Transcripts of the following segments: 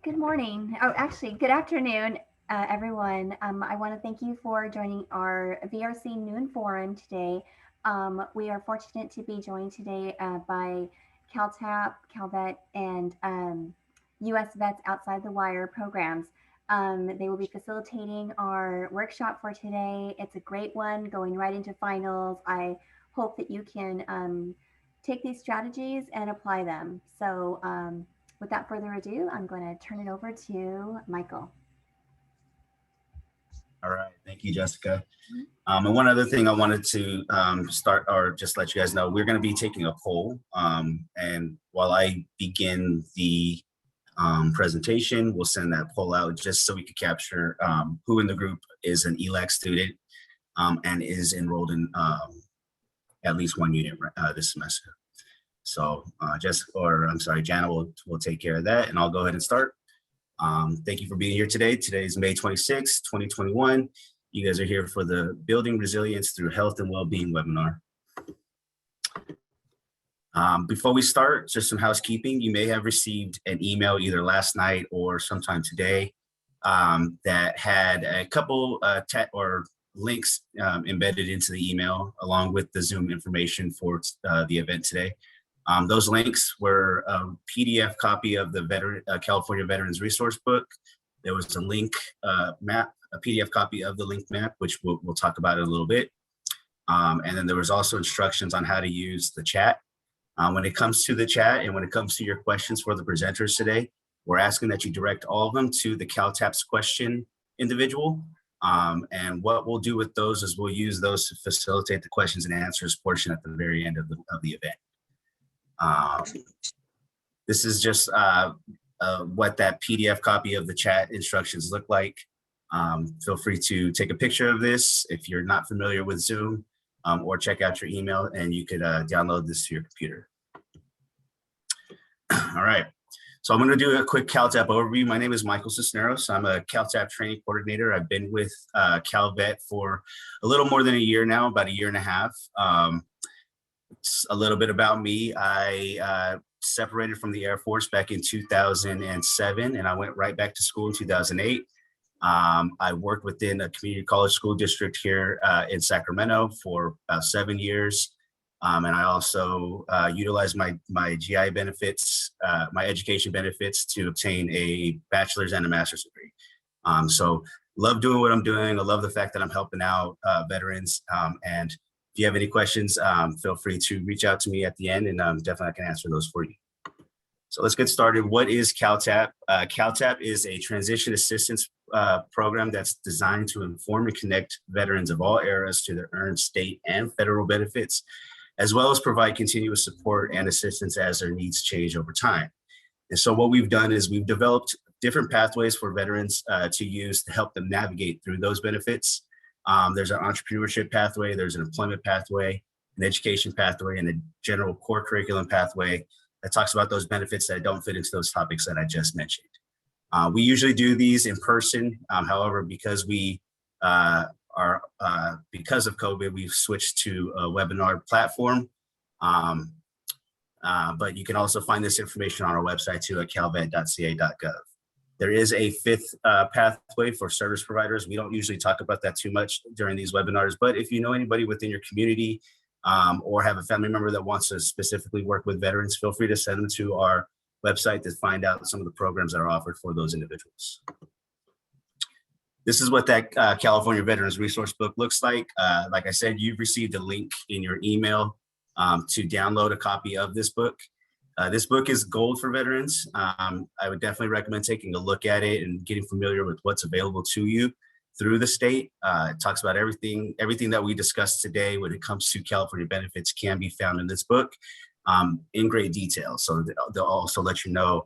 Good morning. Oh, actually, good afternoon, everyone. I want to thank you for joining our VRC Noon Forum today. We are fortunate to be joined today by CalTAP, Calvet, and US Vets Outside the Wire programs. They will be facilitating our workshop for today. It's a great one, going right into finals. I hope that you can take these strategies and apply them. So, without further ado, I'm going to turn it over to Michael. All right, thank you, Jessica. And one other thing I wanted to start or just let you guys know, we're going to be taking a poll. And while I begin the presentation, we'll send that poll out just so we can capture who in the group is an ELAC student and is enrolled in at least one unit this semester. So Jana will take care of that, and I'll go ahead and start. Thank you for being here today. Today is May 26, 2021. You guys are here for the Building Resilience Through Health and Wellbeing webinar. Before we start, just some housekeeping. You may have received an email either last night or sometime today that had a couple links embedded into the email along with the Zoom information for the event today. Those links were a PDF copy of the California Veterans Resource Book. There was a link map, a PDF copy of the link map, which we'll talk about in a little bit. And then there was also instructions on how to use the chat. When it comes to the chat and when it comes to your questions for the presenters today, we're asking that you direct all of them to the CalTAP's question individual. And what we'll do with those is we'll use those to facilitate the questions and answers portion at the very end of the event. This is just what that PDF copy of the chat instructions look like. Feel free to take a picture of this if you're not familiar with Zoom, or check out your email and you could download this to your computer. All right, so I'm going to do a quick CalTAP overview. My name is Michael Cisneros. I'm a CalTAP training coordinator. I've been with Calvet for a little more than a year now, about a year and a half. A little bit about me. I separated from the Air Force back in 2007, and I went right back to school in 2008. I worked within a community college school district here in Sacramento for about 7 years. And I also utilized my GI benefits, my education benefits to obtain a bachelor's and a master's degree. So love doing what I'm doing. I love the fact that I'm helping out veterans. And if you have any questions, feel free to reach out to me at the end, and definitely I can answer those for you. So let's get started. What is CalTAP? CalTAP is a transition assistance program that's designed to inform and connect veterans of all eras to their earned state and federal benefits, as well as provide continuous support and assistance as their needs change over time. And so what we've done is we've developed different pathways for veterans to use to help them navigate through those benefits. There's an entrepreneurship pathway, there's an employment pathway, an education pathway, and a general core curriculum pathway that talks about those benefits that don't fit into those topics that I just mentioned. We usually do these in person. However, because because of COVID, we've switched to a webinar platform. But you can also find this information on our website too at calvet.ca.gov. There is a fifth pathway for service providers. We don't usually talk about that too much during these webinars, but if you know anybody within your community or have a family member that wants to specifically work with veterans, feel free to send them to our website to find out some of the programs that are offered for those individuals. This is what that California Veterans Resource Book looks like. Like I said, you've received a link in your email to download a copy of this book. This book is gold for veterans. I would definitely recommend taking a look at it and getting familiar with what's available to you through the state. It talks about everything that we discussed today when it comes to California benefits can be found in this book in great detail. So they'll also let you know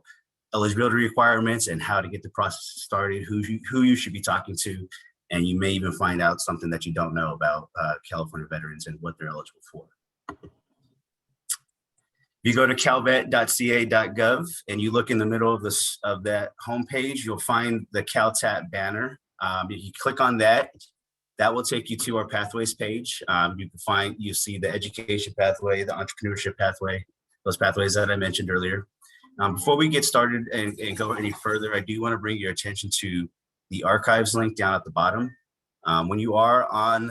eligibility requirements and how to get the process started, who you should be talking to, and you may even find out something that you don't know about California veterans and what they're eligible for. If you go to calvet.ca.gov and you look in the middle of that homepage, you'll find the CalTAP banner. If you click on that, that will take you to our pathways page. You see the education pathway, the entrepreneurship pathway, those pathways that I mentioned earlier. Before we get started and go any further, I do want to bring your attention to the archives link down at the bottom. When you are on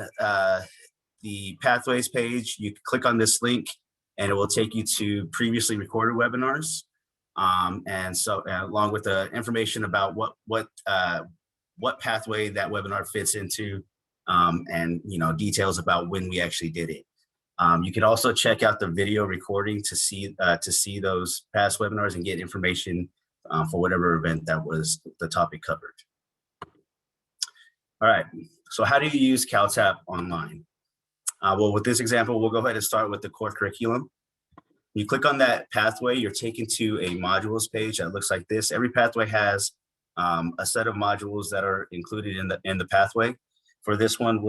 the Pathways page, you can click on this link and it will take you to previously recorded webinars. And so along with the information about what pathway that webinar fits into, and details about when we actually did it. You can also check out the video recording to see those past webinars and get information for whatever event that was the topic covered. All right, so how do you use CalTAP online? Well, with this example, we'll go ahead and start with the core curriculum. You click on that pathway, you're taken to a modules page that looks like this. Every pathway has a set of modules that are included in the pathway. For this one,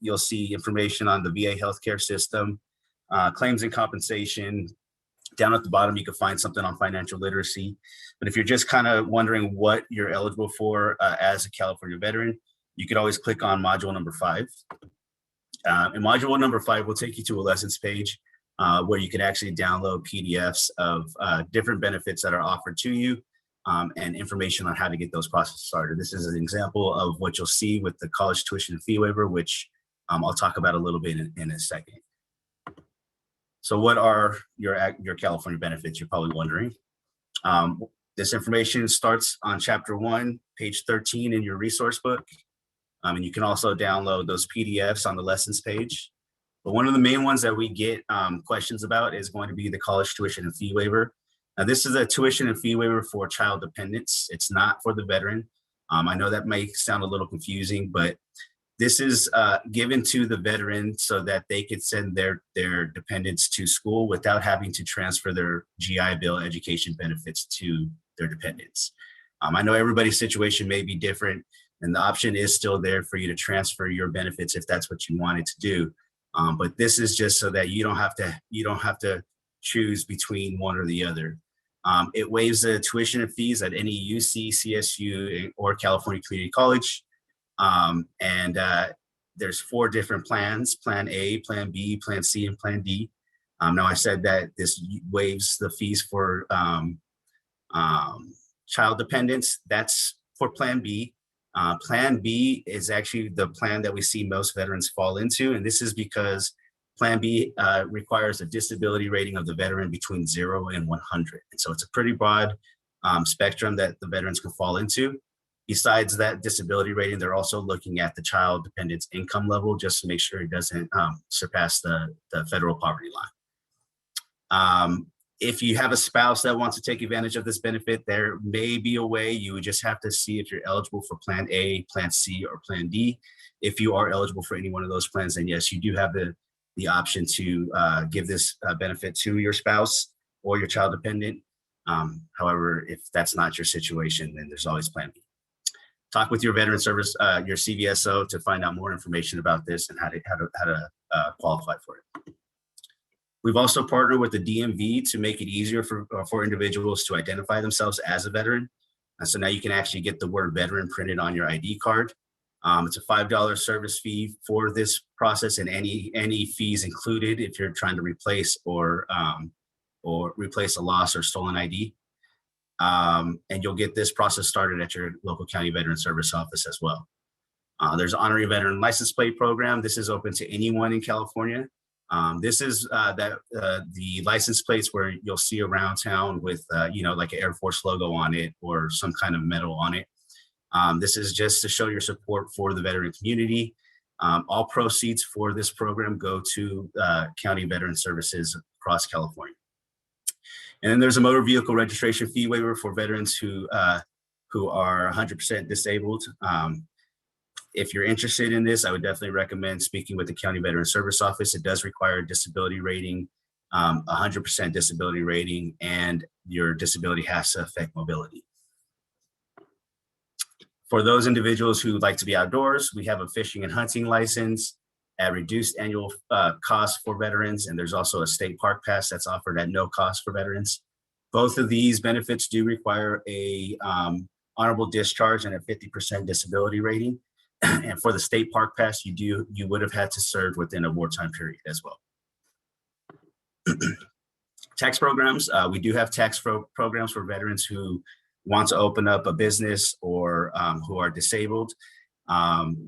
you'll see information on the VA healthcare system, claims and compensation. Down at the bottom, you can find something on financial literacy. But if you're just kind of wondering what you're eligible for as a California veteran, you could always click on module number 5. And module number 5 will take you to a lessons page where you can actually download PDFs of different benefits that are offered to you. And information on how to get those processes started. This is an example of what you'll see with the college tuition and fee waiver, which I'll talk about a little bit in a second. So what are your California benefits, you're probably wondering. This information starts on chapter 1, page 13 in your resource book. And you can also download those PDFs on the lessons page. But one of the main ones that we get questions about is going to be the college tuition and fee waiver. Now, this is a tuition and fee waiver for child dependents. It's not for the veteran. I know that may sound a little confusing, but this is given to the veteran so that they could send their dependents to school without having to transfer their GI Bill education benefits to their dependents. I know everybody's situation may be different, and the option is still there for you to transfer your benefits if that's what you wanted to do. But this is just so that you don't have to choose between one or the other. It waives the tuition and fees at any UC, CSU, or California Community College. And there's 4 different plans: Plan A, Plan B, Plan C, and Plan D. Now, I said that this waives the fees for child dependents. That's for Plan B. Plan B is actually the plan that we see most veterans fall into, and this is because Plan B requires a disability rating of the veteran between 0 and 100. And so it's a pretty broad spectrum that the veterans can fall into. Besides that disability rating, they're also looking at the child dependent's income level just to make sure it doesn't surpass the federal poverty line. If you have a spouse that wants to take advantage of this benefit, there may be a way. You would just have to see if you're eligible for Plan A, Plan C, or Plan D. If you are eligible for any one of those plans, then yes, you do have the option to give this benefit to your spouse or your child dependent. However, if that's not your situation, then there's always Plan B. Talk with your veteran service, your CVSO, to find out more information about this and how to qualify for it. We've also partnered with the DMV to make it easier for individuals to identify themselves as a veteran. And so now you can actually get the word veteran printed on your ID card. It's a $5 service fee for this process, and any fees included if you're trying to replace or replace a lost or stolen ID. And you'll get this process started at your local county veteran service office as well. There's an honorary veteran license plate program. This is open to anyone in California. This is the license plates where you'll see around town with like an Air Force logo on it or some kind of medal on it. This is just to show your support for the veteran community. All proceeds for this program go to county veteran services across California. And then there's a motor vehicle registration fee waiver for veterans who are 100% disabled. If you're interested in this, I would definitely recommend speaking with the County Veteran Service Office. It does require a disability rating, 100% disability rating, and your disability has to affect mobility. For those individuals who like to be outdoors, we have a fishing and hunting license at reduced annual cost for veterans, and there's also a state park pass that's offered at no cost for veterans. Both of these benefits do require a honorable discharge and a 50% disability rating. And for the state park pass, you would have had to serve within a wartime period as well. Tax programs, we do have tax programs for veterans who want to open up a business or who are disabled.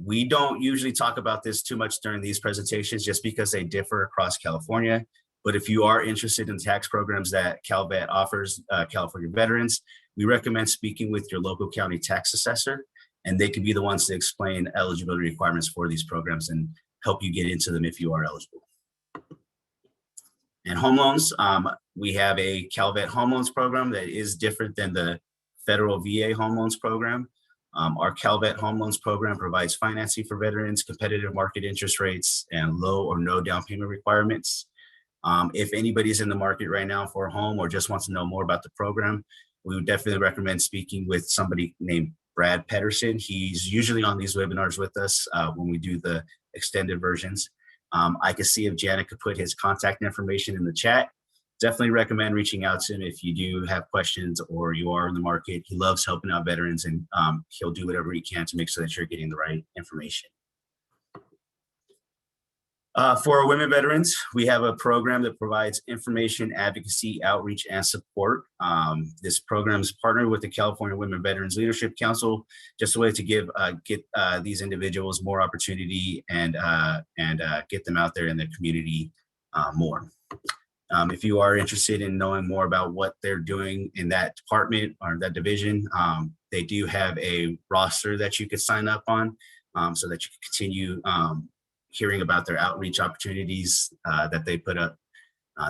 We don't usually talk about this too much during these presentations just because they differ across California. But if you are interested in tax programs that Calvet offers California veterans, we recommend speaking with your local county tax assessor, and they can be the ones to explain eligibility requirements for these programs and help you get into them if you are eligible. And home loans, we have a Calvet home loans program that is different than the federal VA home loans program. Our Calvet home loans program provides financing for veterans, competitive market interest rates, and low or no down payment requirements. If anybody's in the market right now for a home or just wants to know more about the program, we would definitely recommend speaking with somebody named Brad Pedersen. He's usually on these webinars with us when we do the extended versions. I can see if Janet could put his contact information in the chat. Definitely recommend reaching out to him if you do have questions or you are in the market. He loves helping out veterans, and he'll do whatever he can to make sure that you're getting the right information. For our women veterans, we have a program that provides information, advocacy, outreach, and support. This program is partnered with the California Women Veterans Leadership Council, just a way to get these individuals more opportunity and get them out there in the community more. If you are interested in knowing more about what they're doing in that department or that division, they do have a roster that you could sign up on so that you can continue hearing about their outreach opportunities that they put up.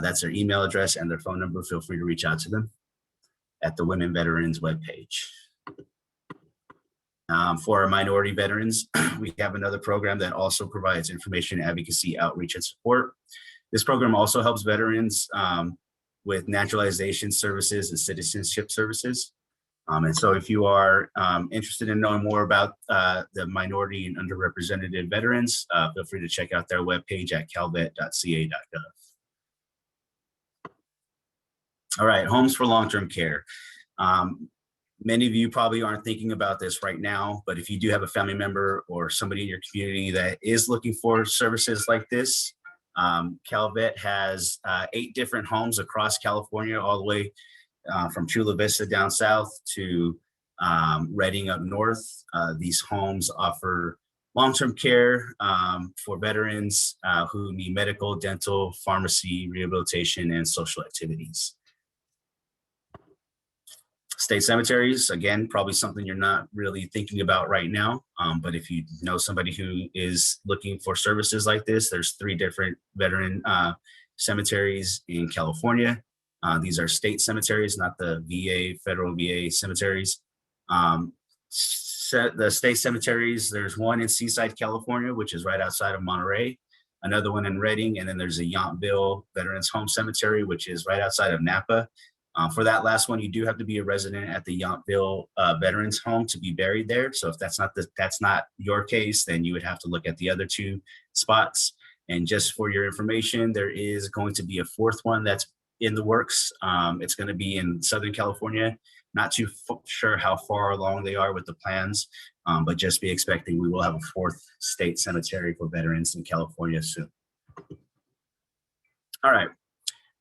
That's their email address and their phone number. Feel free to reach out to them at the Women Veterans webpage. For our minority veterans, we have another program that also provides information, advocacy, outreach, and support. This program also helps veterans with naturalization services and citizenship services. And so if you are interested in knowing more about the minority and underrepresented veterans, feel free to check out their webpage at calvet.ca.gov. All right, homes for long-term care. Many of you probably aren't thinking about this right now, but if you do have a family member or somebody in your community that is looking for services like this, Calvet has 8 different homes across California, all the way from Chula Vista down south to Redding up north. These homes offer long-term care for veterans who need medical, dental, pharmacy, rehabilitation, and social activities. State cemeteries, again, probably something you're not really thinking about right now, but if you know somebody who is looking for services like this, there's 3 different veteran cemeteries in California. These are state cemeteries, not the VA, federal VA cemeteries. The state cemeteries, there's one in Seaside, California, which is right outside of Monterey, another one in Redding, and then there's a Yountville Veterans Home Cemetery, which is right outside of Napa. For that last one, you do have to be a resident at the Yountville Veterans Home to be buried there. So if that's not your case, then you would have to look at the other 2 spots. And just for your information, there is going to be a 4th one that's in the works. It's going to be in Southern California. Not too sure how far along they are with the plans, but just be expecting we will have a 4th state cemetery for veterans in California soon. All right.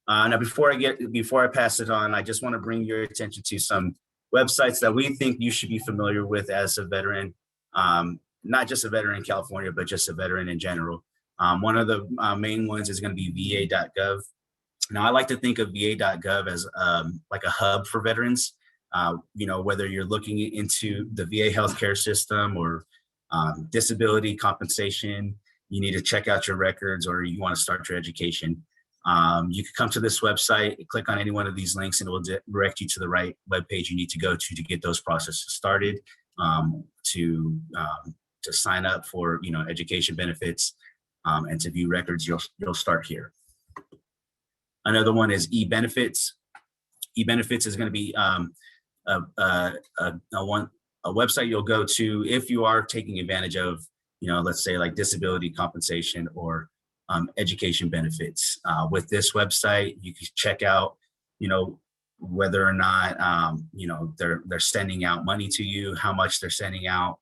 Now, before I pass it on, I just want to bring your attention to some websites that we think you should be familiar with as a veteran, not just a veteran in California, but just a veteran in general. One of the main ones is going to be va.gov. Now, I like to think of va.gov as like a hub for veterans. Whether you're looking into the VA healthcare system or disability compensation, you need to check out your records, or you want to start your education. You can come to this website, click on any one of these links, and it will direct you to the right webpage you need to go to get those processes started, to sign up for education benefits, and to view records. You'll start here. Another one is Ebenefits. Ebenefits is going to be a website you'll go to if you are taking advantage of, let's say like disability compensation or education benefits. With this website, you can check out, whether or not, they're sending out money to you, how much they're sending out.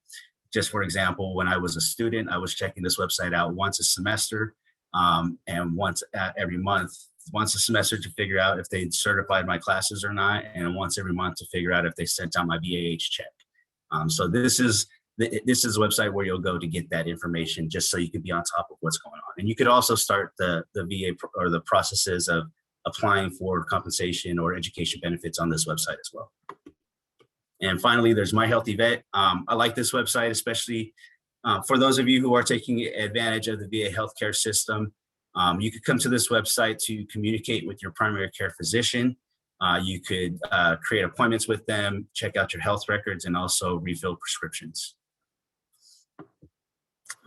Just for example, when I was a student, I was checking this website out once a semester. and once every month, once a semester to figure out if they certified my classes or not, and once every month to figure out if they sent out my VAH check. So this is a website where you'll go to get that information, just so you can be on top of what's going on. And you could also start the VA or the processes of applying for compensation or education benefits on this website as well. And finally, there's My Healthy Vet. I like this website, especially for those of you who are taking advantage of the VA healthcare system. You could come to this website to communicate with your primary care physician. You could create appointments with them, check out your health records, and also refill prescriptions.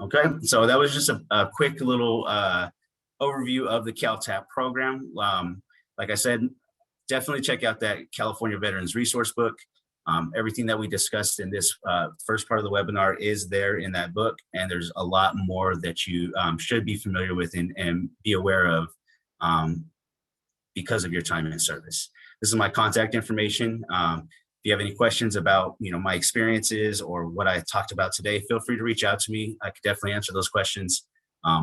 Okay, so that was just a quick little overview of the CalTAP program. Like I said, definitely check out that California Veterans Resource Book. Everything that we discussed in this first part of the webinar is there in that book, and there's a lot more that you should be familiar with and be aware of because of your time in service. This is my contact information. If you have any questions about my experiences or what I talked about today, feel free to reach out to me. I could definitely answer those questions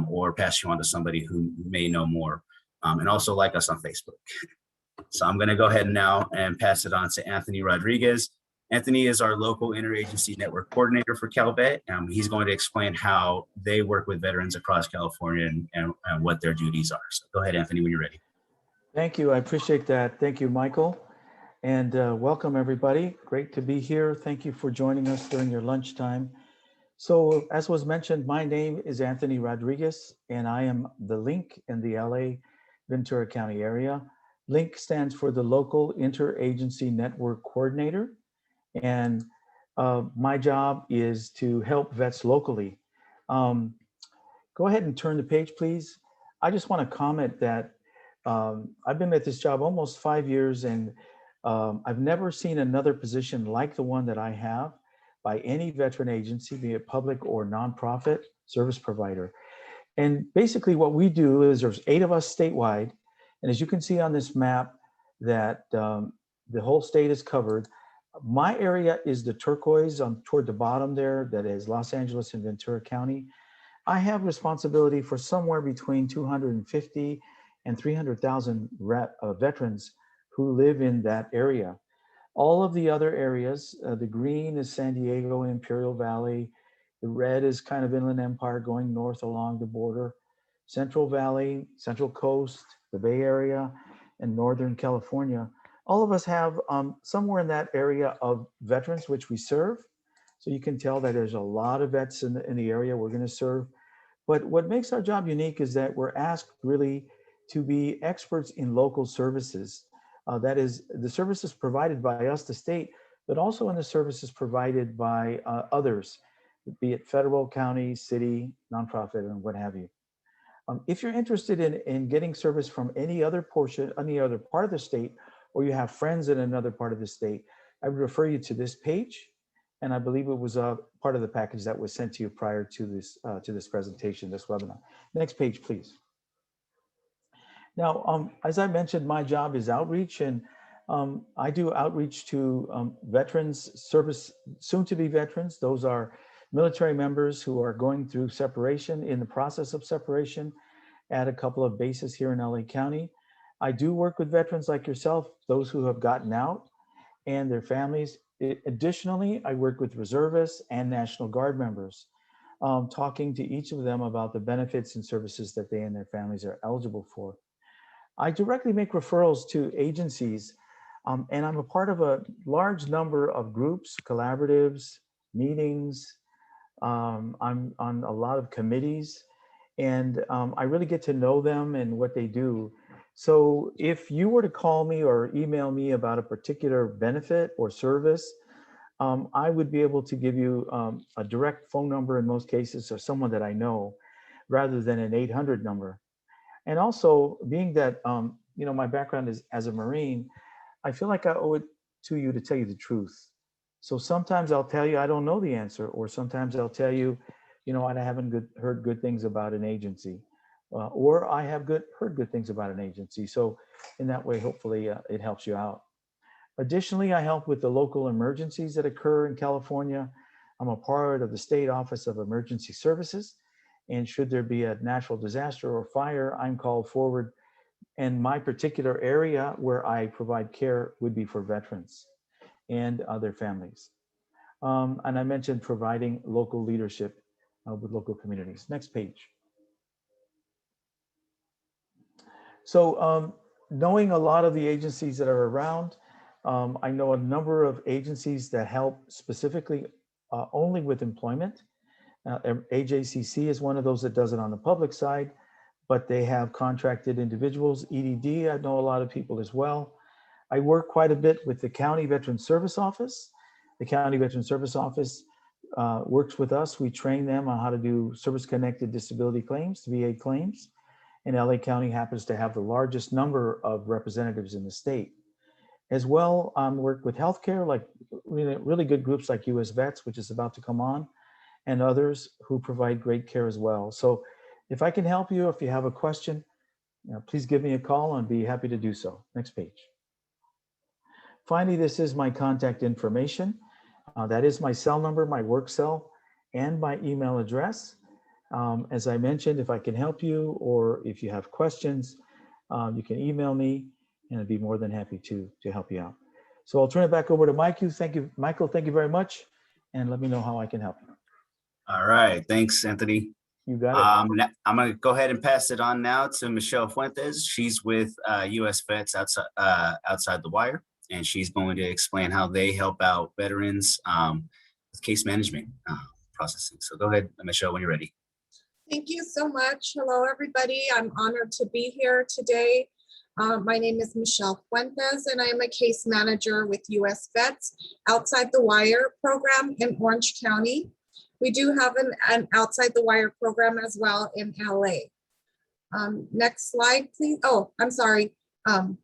or pass you on to somebody who may know more. And also like us on Facebook. So I'm going to go ahead now and pass it on to Anthony Rodriguez. Anthony is our local interagency network coordinator for CalVet. He's going to explain how they work with veterans across California and what their duties are. So go ahead, Anthony, when you're ready. Thank you. I appreciate that. Thank you, Michael. And welcome, everybody. Great to be here. Thank you for joining us during your lunchtime. So as was mentioned, my name is Anthony Rodriguez, and I am the LINC in the LA Ventura County area. LINC stands for the Local Interagency Network Coordinator. And my job is to help vets locally. Go ahead and turn the page, please. I just want to comment that I've been at this job almost 5 years, and I've never seen another position like the one that I have by any veteran agency, be it public or nonprofit service provider. And basically what we do is there's 8 of us statewide. And as you can see on this map that the whole state is covered. My area is the turquoise toward the bottom there, that is Los Angeles and Ventura County. I have responsibility for somewhere between 250 and 300,000 veterans who live in that area. All of the other areas, the green is San Diego and Imperial Valley. The red is kind of Inland Empire going north along the border. Central Valley, Central Coast, the Bay Area, and Northern California. All of us have somewhere in that area of veterans which we serve. So you can tell that there's a lot of vets in the area we're going to serve. But what makes our job unique is that we're asked really to be experts in local services. That is the services provided by us, the state, but also in the services provided by others, be it federal, county, city, nonprofit, and what have you. If you're interested in getting service from any other portion, any other part of the state, or you have friends in another part of the state, I would refer you to this page. And I believe it was a part of the package that was sent to you prior to this presentation, this webinar. Next page, please. Now, as I mentioned, my job is outreach, and I do outreach to veterans, soon-to-be veterans. Those are military members who are going through separation, in the process of separation, at a couple of bases here in LA County. I do work with veterans like yourself, those who have gotten out and their families. Additionally, I work with reservists and National Guard members, talking to each of them about the benefits and services that they and their families are eligible for. I directly make referrals to agencies, and I'm a part of a large number of groups, collaboratives, meetings. I'm on a lot of committees, and I really get to know them and what they do. So if you were to call me or email me about a particular benefit or service, I would be able to give you a direct phone number in most cases, or someone that I know, rather than an 800 number. And also, being that my background is as a Marine, I feel like I owe it to you to tell you the truth. So sometimes I'll tell you I don't know the answer, or sometimes I'll tell you, I haven't heard good things about an agency, or I have heard good things about an agency. So in that way, hopefully it helps you out. Additionally, I help with the local emergencies that occur in California. I'm a part of the State Office of Emergency Services, And should there be a natural disaster or fire, I'm called forward. And my particular area where I provide care would be for veterans and their families. And I mentioned providing local leadership with local communities. Next page. So knowing a lot of the agencies that are around, I know a number of agencies that help specifically only with employment. AJCC is one of those that does it on the public side, but they have contracted individuals. EDD, I know a lot of people as well. I work quite a bit with the County Veteran Service Office. The County Veteran Service Office works with us. We train them on how to do service-connected disability claims, VA claims. And LA County happens to have the largest number of representatives in the state. As well, work with healthcare, like really good groups like US Vets, which is about to come on, and others who provide great care as well. So if I can help you, if you have a question, please give me a call and be happy to do so. Next page. Finally, this is my contact information. That is my cell number, my work cell, and my email address. As I mentioned, if I can help you or if you have questions, you can email me and I'd be more than happy to help you out. So I'll turn it back over to Mike. Thank you, Michael. Thank you very much. And let me know how I can help you. All right. Thanks, Anthony. You got it. I'm going to go ahead and pass it on now to Michelle Fuentes. She's with US Vets outside the wire, and she's going to explain how they help out veterans with case management processing. So go ahead, Michelle, when you're ready. Thank you so much. Hello, everybody. I'm honored to be here today. My name is Michelle Fuentes, and I am a case manager with US Vets Outside the Wire program in Orange County. We do have an Outside the Wire program as well in LA. Next slide, please. Oh, I'm sorry. I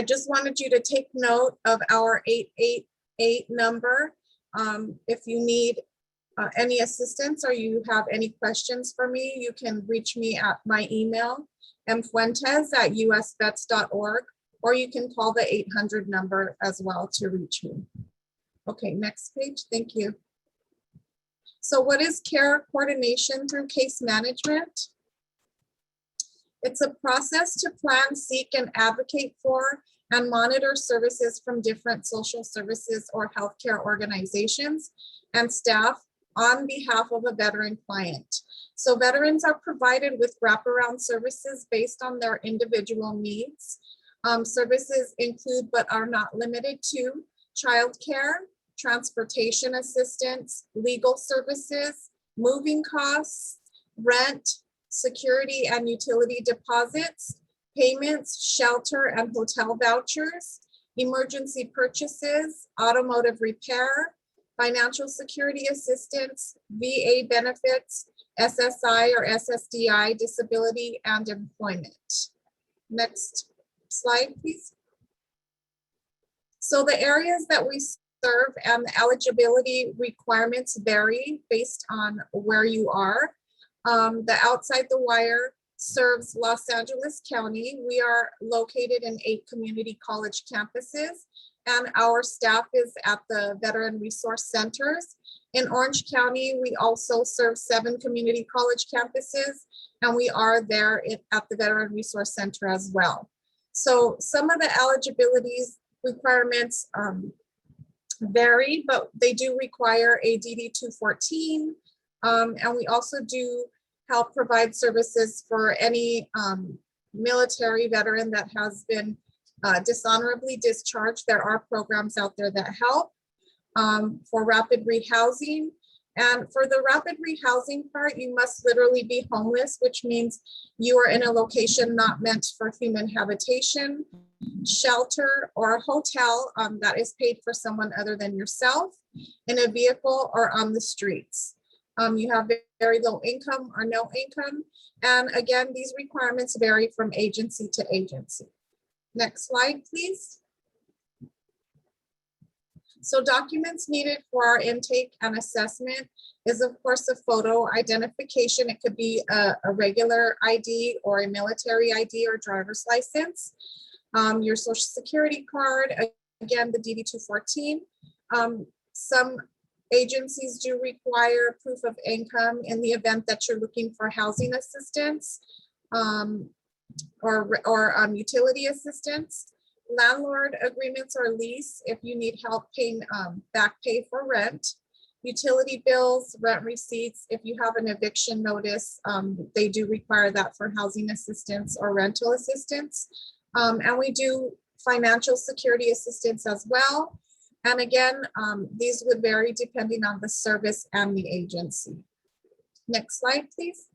just wanted you to take note of our 888 number. If you need any assistance or you have any questions for me, you can reach me at my email, mfuentes@usvets.org, or you can call the 800 number as well to reach me. Okay, next page, thank you. So what is care coordination through case management? It's a process to plan, seek, and advocate for and monitor services from different social services or healthcare organizations and staff on behalf of a veteran client. So veterans are provided with wraparound services based on their individual needs. Services include, but are not limited to, childcare, transportation assistance, legal services, moving costs, rent, security and utility deposits, payments, shelter and hotel vouchers, emergency purchases, automotive repair, financial security assistance, VA benefits, SSI or SSDI, disability, and employment. Next slide, please. So the areas that we serve and the eligibility requirements vary based on where you are. The Outside the Wire serves Los Angeles County. We are located in 8 community college campuses, and our staff is at the Veteran Resource Centers. In Orange County, we also serve 7 community college campuses, and we are there at the Veteran Resource Center as well. So some of the eligibilities requirements vary, but they do require a DD-214, and we also do help provide services for any military veteran that has been dishonorably discharged. There are programs out there that help for rapid rehousing. And for the rapid rehousing part, you must literally be homeless, which means you are in a location not meant for human habitation, shelter, or a hotel that is paid for someone other than yourself, in a vehicle or on the streets. You have very low income or no income. And again, these requirements vary from agency to agency. Next slide, please. So documents needed for our intake and assessment is, of course, a photo identification. It could be a regular ID or a military ID or driver's license. Your social security card, again, the DD-214. Some Agencies do require proof of income in the event that you're looking for housing assistance or utility assistance. Landlord agreements or lease if you need help paying back pay for rent. Utility bills, rent receipts, if you have an eviction notice, they do require that for housing assistance or rental assistance. And we do financial security assistance as well. And again, these would vary depending on the service and the agency. Next slide, please.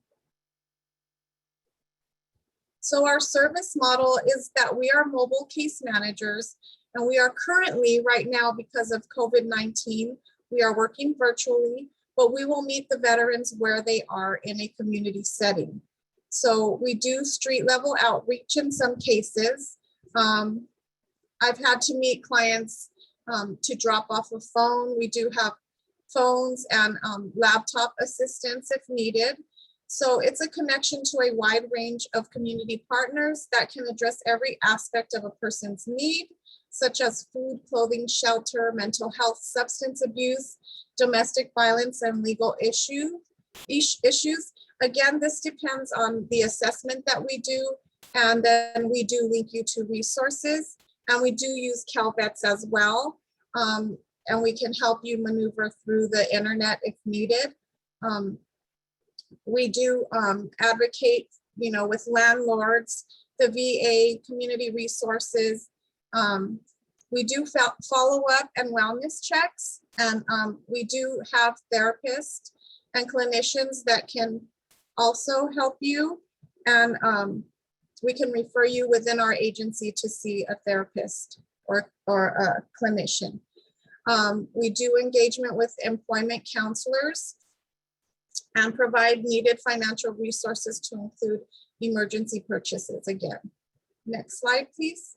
So our service model is that we are mobile case managers, and we are currently right now, because of COVID-19, we are working virtually, but we will meet the veterans where they are in a community setting. So we do street level outreach in some cases. I've had to meet clients to drop off a phone. We do have phones and laptop assistance if needed. So it's a connection to a wide range of community partners that can address every aspect of a person's need, such as food, clothing, shelter, mental health, substance abuse, domestic violence, and legal issues. Again, this depends on the assessment that we do, and then we do link you to resources, and we do use CalVets as well, and we can help you maneuver through the internet if needed. We do advocate, with landlords, the VA, community resources. We do follow up and wellness checks, and we do have therapists and clinicians that can also help you, and we can refer you within our agency to see a therapist or a clinician. We do engagement with employment counselors and provide needed financial resources to include emergency purchases again. Next slide, please.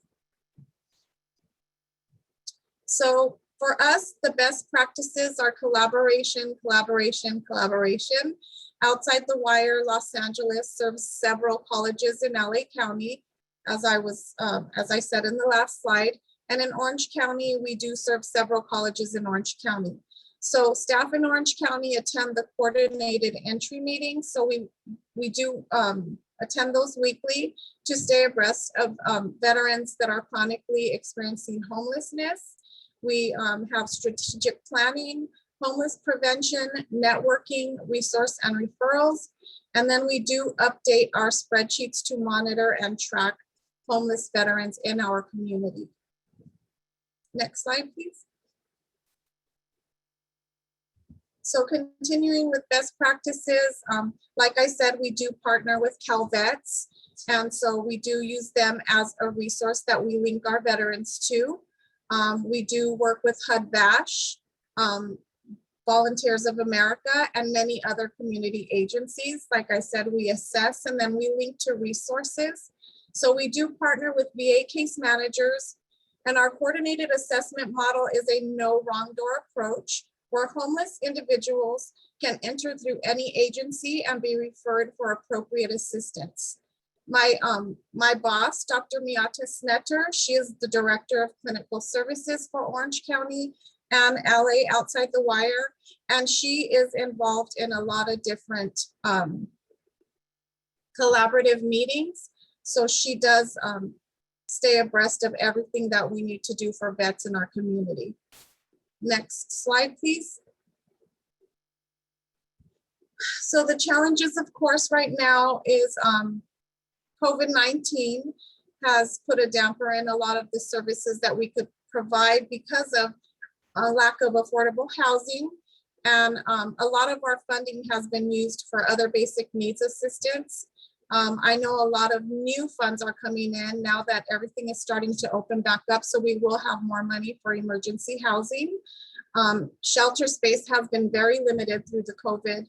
So for us, the best practices are collaboration, collaboration, collaboration. Outside the Wire, Los Angeles serves several colleges in LA County, as I said in the last slide. And in Orange County, we do serve several colleges in Orange County. So staff in Orange County attend the coordinated entry meetings. So we do attend those weekly to stay abreast of veterans that are chronically experiencing homelessness. We have strategic planning, homeless prevention, networking, resource and referrals. And then we do update our spreadsheets to monitor and track homeless veterans in our community. Next slide, please. So continuing with best practices, like I said, we do partner with CalVets. And so we do use them as a resource that we link our veterans to. We do work with HUD-VASH, Volunteers of America, and many other community agencies. Like I said, we assess and then we link to resources. So we do partner with VA case managers, and our coordinated assessment model is a no wrong door approach, where homeless individuals can enter through any agency and be referred for appropriate assistance. My boss, Dr. Miata Snetter, she is the Director of Clinical Services for Orange County and LA Outside the Wire, and she is involved in a lot of different collaborative meetings. So she does stay abreast of everything that we need to do for vets in our community. Next slide, please. So the challenges, of course, right now is COVID-19 has put a damper in a lot of the services that we could provide because of a lack of affordable housing. And a lot of our funding has been used for other basic needs assistance. I know a lot of new funds are coming in now that everything is starting to open back up, so we will have more money for emergency housing. Shelter space has been very limited through the COVID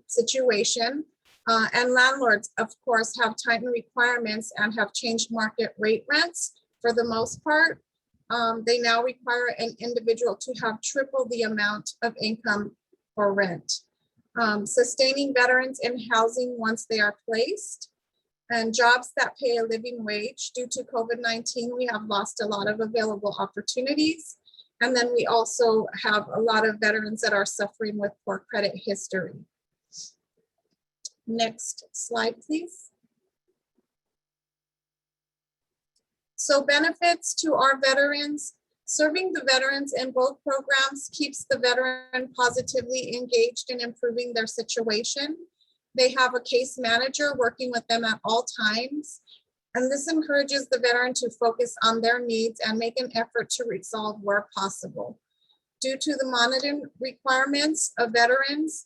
situation. And landlords, of course, have tightened requirements and have changed market rate rents for the most part. They now require an individual to have triple the amount of income for rent. Sustaining veterans in housing once they are placed, and jobs that pay a living wage. Due to COVID-19, we have lost a lot of available opportunities. And then we also have a lot of veterans that are suffering with poor credit history. Next slide, please. So benefits to our veterans. Serving the veterans in both programs keeps the veteran positively engaged in improving their situation. They have a case manager working with them at all times. And this encourages the veteran to focus on their needs and make an effort to resolve where possible. Due to the monitoring requirements of veterans,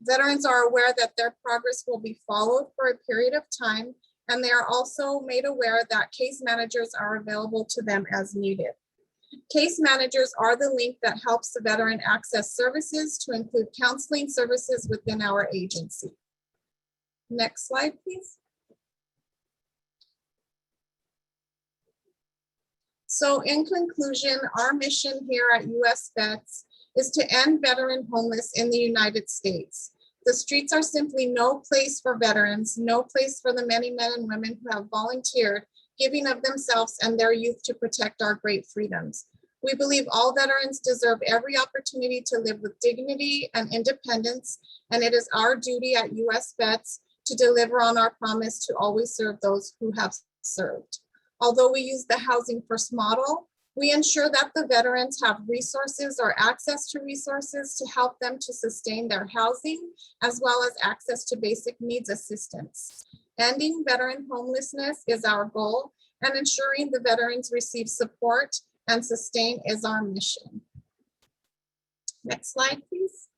veterans are aware that their progress will be followed for a period of time, and they are also made aware that case managers are available to them as needed. Case managers are the link that helps the veteran access services, to include counseling services within our agency. Next slide, please. So in conclusion, our mission here at US Vets is to end veteran homeless in the United States. The streets are simply no place for veterans, no place for the many men and women who have volunteered, giving of themselves and their youth to protect our great freedoms. We believe all veterans deserve every opportunity to live with dignity and independence, and it is our duty at US Vets to deliver on our promise to always serve those who have served. Although we use the Housing First model, we ensure that the veterans have resources or access to resources to help them to sustain their housing, as well as access to basic needs assistance. Ending veteran homelessness is our goal, and ensuring the veterans receive support and sustain is our mission. Next slide, please.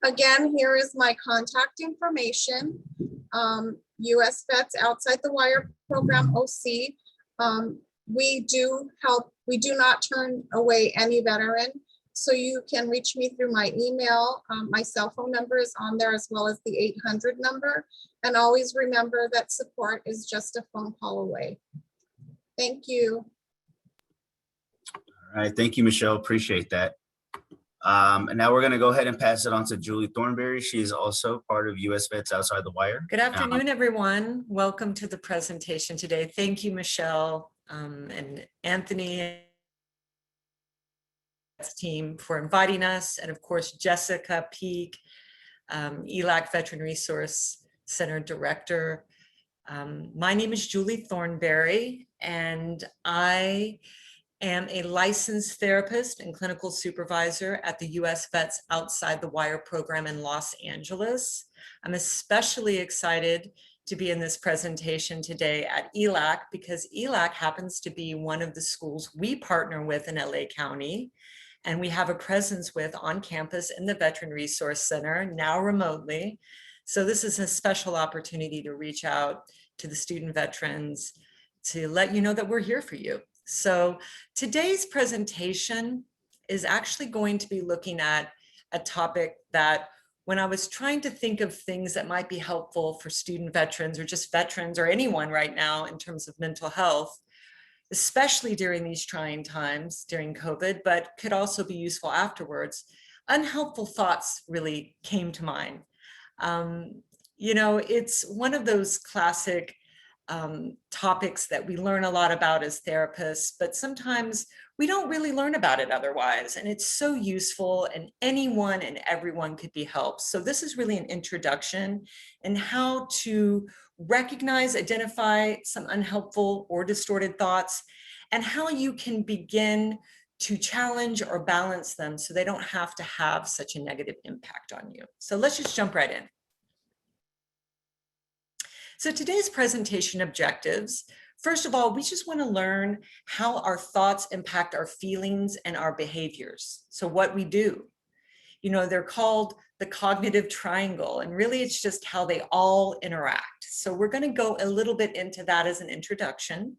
Again, here is my contact information. US Vets Outside the Wire Program OC. We do help, we do not turn away any veteran. So you can reach me through my email. My cell phone number is on there, as well as the 800 number. And always remember that support is just a phone call away. Thank you. All right, thank you, Michelle. Appreciate that. And now we're going to go ahead and pass it on to Julie Thornberry. She is also part of US Vets Outside the Wire. Good afternoon, everyone. Welcome to the presentation today. Thank you, Michelle and Anthony and team for inviting us, and of course, Jessica Peak, ELAC Veteran Resource Center Director. My name is Julie Thornberry, and I am a licensed therapist and clinical supervisor at the US Vets Outside the Wire program in Los Angeles. I'm especially excited to be in this presentation today at ELAC because ELAC happens to be one of the schools we partner with in LA County, and we have a presence with on campus in the Veteran Resource Center, now remotely. So this is a special opportunity to reach out to the student veterans to let you know that we're here for you. So today's presentation is actually going to be looking at a topic that, when I was trying to think of things that might be helpful for student veterans or just veterans or anyone right now in terms of mental health, especially during these trying times during COVID, but could also be useful afterwards, unhelpful thoughts really came to mind. You know, it's one of those classic topics that we learn a lot about as therapists, but sometimes we don't really learn about it otherwise. And it's so useful, and anyone and everyone could be helped. So this is really an introduction in how to recognize, identify some unhelpful or distorted thoughts, and how you can begin to challenge or balance them so they don't have to have such a negative impact on you. So let's just jump right in. So today's presentation objectives, first of all, we just want to learn how our thoughts impact our feelings and our behaviors. So what we do, you know, they're called the cognitive triangle, and really it's just how they all interact. So we're going to go a little bit into that as an introduction.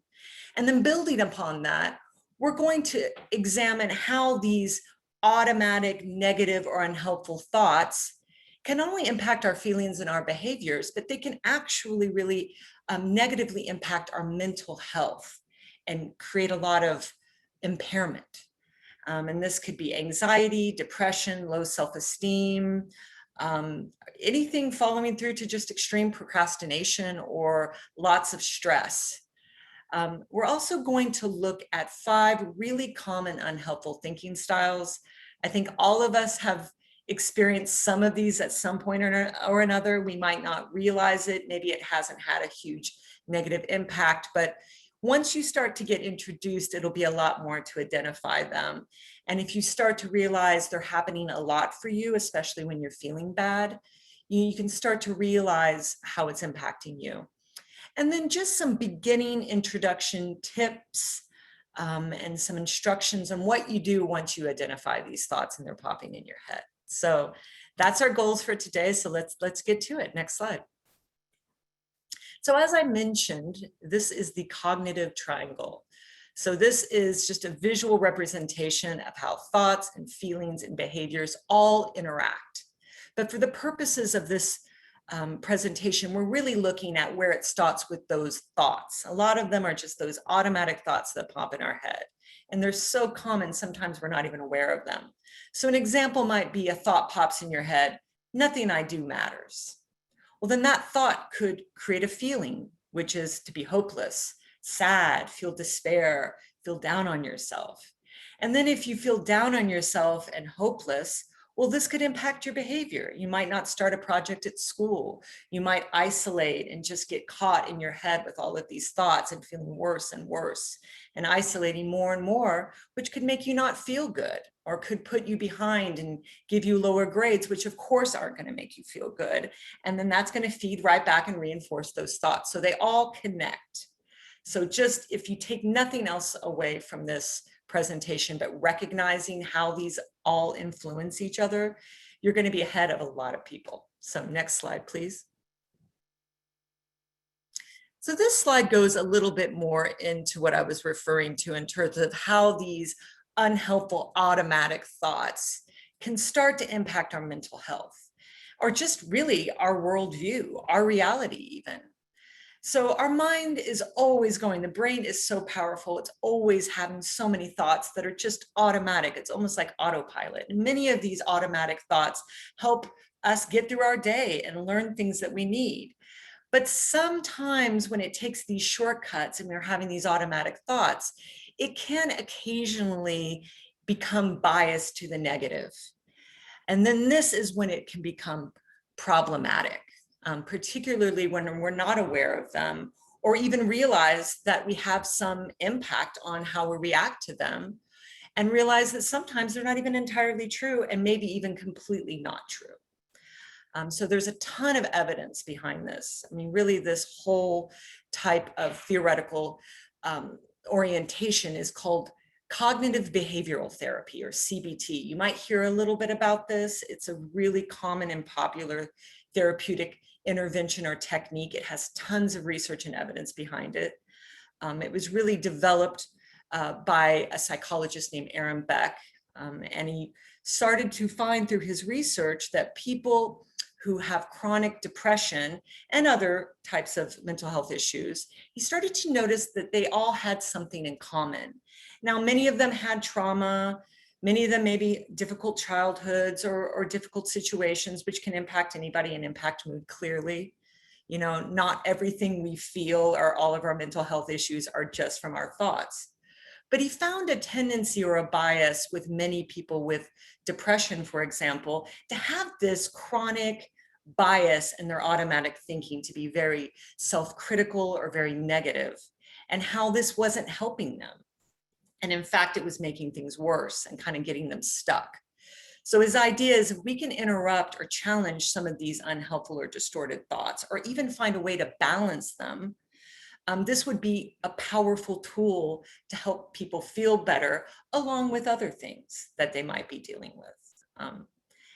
And then building upon that, we're going to examine how these automatic negative or unhelpful thoughts can not only impact our feelings and our behaviors, but they can actually really negatively impact our mental health and create a lot of impairment. And this could be anxiety, depression, low self-esteem, anything following through to just extreme procrastination or lots of stress. We're also going to look at 5 really common unhelpful thinking styles. I think all of us have experienced some of these at some point or another. We might not realize it. Maybe it hasn't had a huge negative impact, but once you start to get introduced, it'll be a lot more to identify them. And if you start to realize they're happening a lot for you, especially when you're feeling bad, you can start to realize how it's impacting you. And then just some beginning introduction tips and some instructions on what you do once you identify these thoughts and they're popping in your head. So that's our goals for today. So let's get to it. Next slide. So as I mentioned, this is the cognitive triangle. So this is just a visual representation of how thoughts and feelings and behaviors all interact. But for the purposes of this presentation, we're really looking at where it starts with those thoughts. A lot of them are just those automatic thoughts that pop in our head. And they're so common, sometimes we're not even aware of them. So an example might be a thought pops in your head, nothing I do matters. Well, then that thought could create a feeling, which is to be hopeless, sad, feel despair, feel down on yourself. And then if you feel down on yourself and hopeless, well, this could impact your behavior. You might not start a project at school. You might isolate and just get caught in your head with all of these thoughts and feeling worse and worse and isolating more and more, which could make you not feel good or could put you behind and give you lower grades, which of course aren't going to make you feel good. And then that's going to feed right back and reinforce those thoughts. So they all connect. So just if you take nothing else away from this presentation, but recognizing how these all influence each other, you're going to be ahead of a lot of people. So next slide, please. So this slide goes a little bit more into what I was referring to in terms of how these unhelpful automatic thoughts can start to impact our mental health, or just really our worldview, our reality even. So our mind is always going, the brain is so powerful. It's always having so many thoughts that are just automatic. It's almost like autopilot. And many of these automatic thoughts help us get through our day and learn things that we need. But sometimes when it takes these shortcuts and we're having these automatic thoughts, it can occasionally become biased to the negative. And then this is when it can become problematic. Particularly when we're not aware of them or even realize that we have some impact on how we react to them and realize that sometimes they're not even entirely true and maybe even completely not true. So there's a ton of evidence behind this. I mean, really this whole type of theoretical orientation is called cognitive behavioral therapy, or CBT. You might hear a little bit about this. It's a really common and popular therapeutic intervention or technique. It has tons of research and evidence behind it. It was really developed by a psychologist named Aaron Beck, and he started to find through his research that people who have chronic depression and other types of mental health issues, he started to notice that they all had something in common. Now, many of them had trauma, many of them maybe difficult childhoods or difficult situations, which can impact anybody and impact mood clearly. You know, not everything we feel or all of our mental health issues are just from our thoughts. But he found a tendency or a bias with many people with depression, for example, to have this chronic bias in their automatic thinking to be very self-critical or very negative, and how this wasn't helping them. And in fact, it was making things worse and kind of getting them stuck. So his idea is if we can interrupt or challenge some of these unhelpful or distorted thoughts, or even find a way to balance them, this would be a powerful tool to help people feel better, along with other things that they might be dealing with.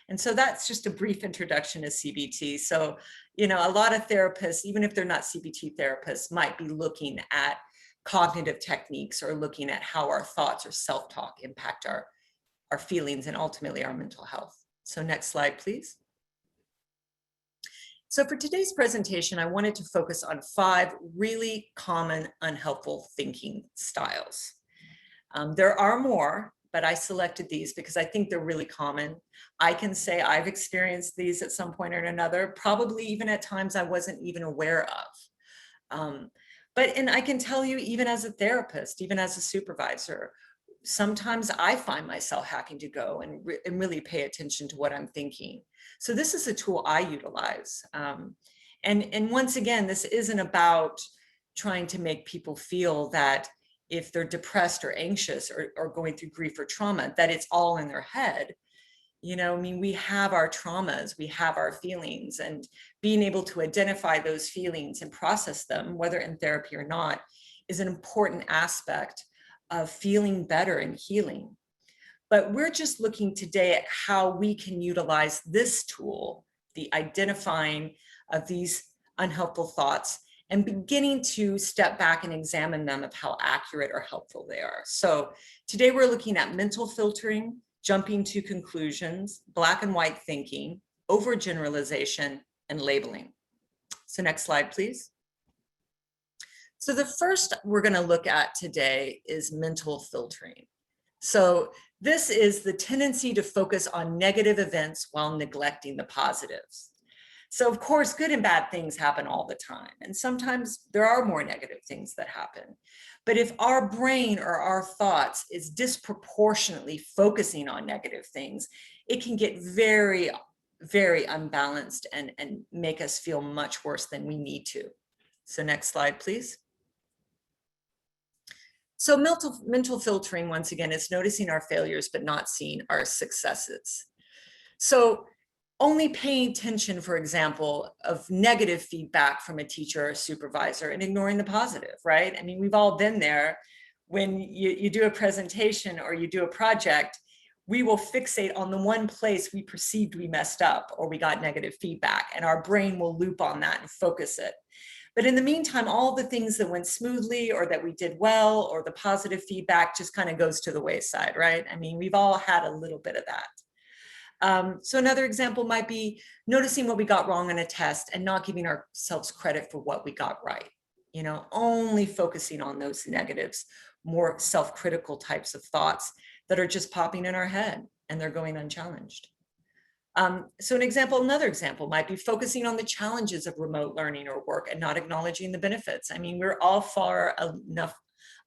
And so that's just a brief introduction to CBT. So, you know, a lot of therapists, even if they're not CBT therapists, might be looking at cognitive techniques or looking at how our thoughts or self-talk impact our feelings and ultimately our mental health. So next slide, please. So for today's presentation, I wanted to focus on 5 really common unhelpful thinking styles. There are more, but I selected these because I think they're really common. I can say I've experienced these at some point or another, probably even at times I wasn't even aware of. And I can tell you, even as a therapist, even as a supervisor, sometimes I find myself having to go and really pay attention to what I'm thinking. So this is a tool I utilize. And once again, this isn't about trying to make people feel that if they're depressed or anxious or going through grief or trauma, that it's all in their head. I mean, we have our traumas, we have our feelings, and being able to identify those feelings and process them, whether in therapy or not, is an important aspect of feeling better and healing. But we're just looking today at how we can utilize this tool, the identifying of these unhelpful thoughts, and beginning to step back and examine them of how accurate or helpful they are. So today we're looking at mental filtering, jumping to conclusions, black and white thinking, overgeneralization, and labeling. So next slide, please. So the first we're going to look at today is mental filtering. So this is the tendency to focus on negative events while neglecting the positives. So of course, good and bad things happen all the time. And sometimes there are more negative things that happen. But if our brain or our thoughts is disproportionately focusing on negative things, it can get very, very unbalanced and make us feel much worse than we need to. So next slide, please. So mental filtering, once again, is noticing our failures, but not seeing our successes. So only paying attention, for example, of negative feedback from a teacher or supervisor and ignoring the positive, right? I mean, we've all been there. When you do a presentation or you do a project, we will fixate on the one place we perceived we messed up or we got negative feedback, and our brain will loop on that and focus it. But in the meantime, all the things that went smoothly or that we did well or the positive feedback just kind of goes to the wayside, right? I mean, we've all had a little bit of that. So another example might be noticing what we got wrong on a test and not giving ourselves credit for what we got right. Only focusing on those negatives, more self-critical types of thoughts that are just popping in our head and they're going unchallenged. So another example might be focusing on the challenges of remote learning or work and not acknowledging the benefits. I mean, we're all far enough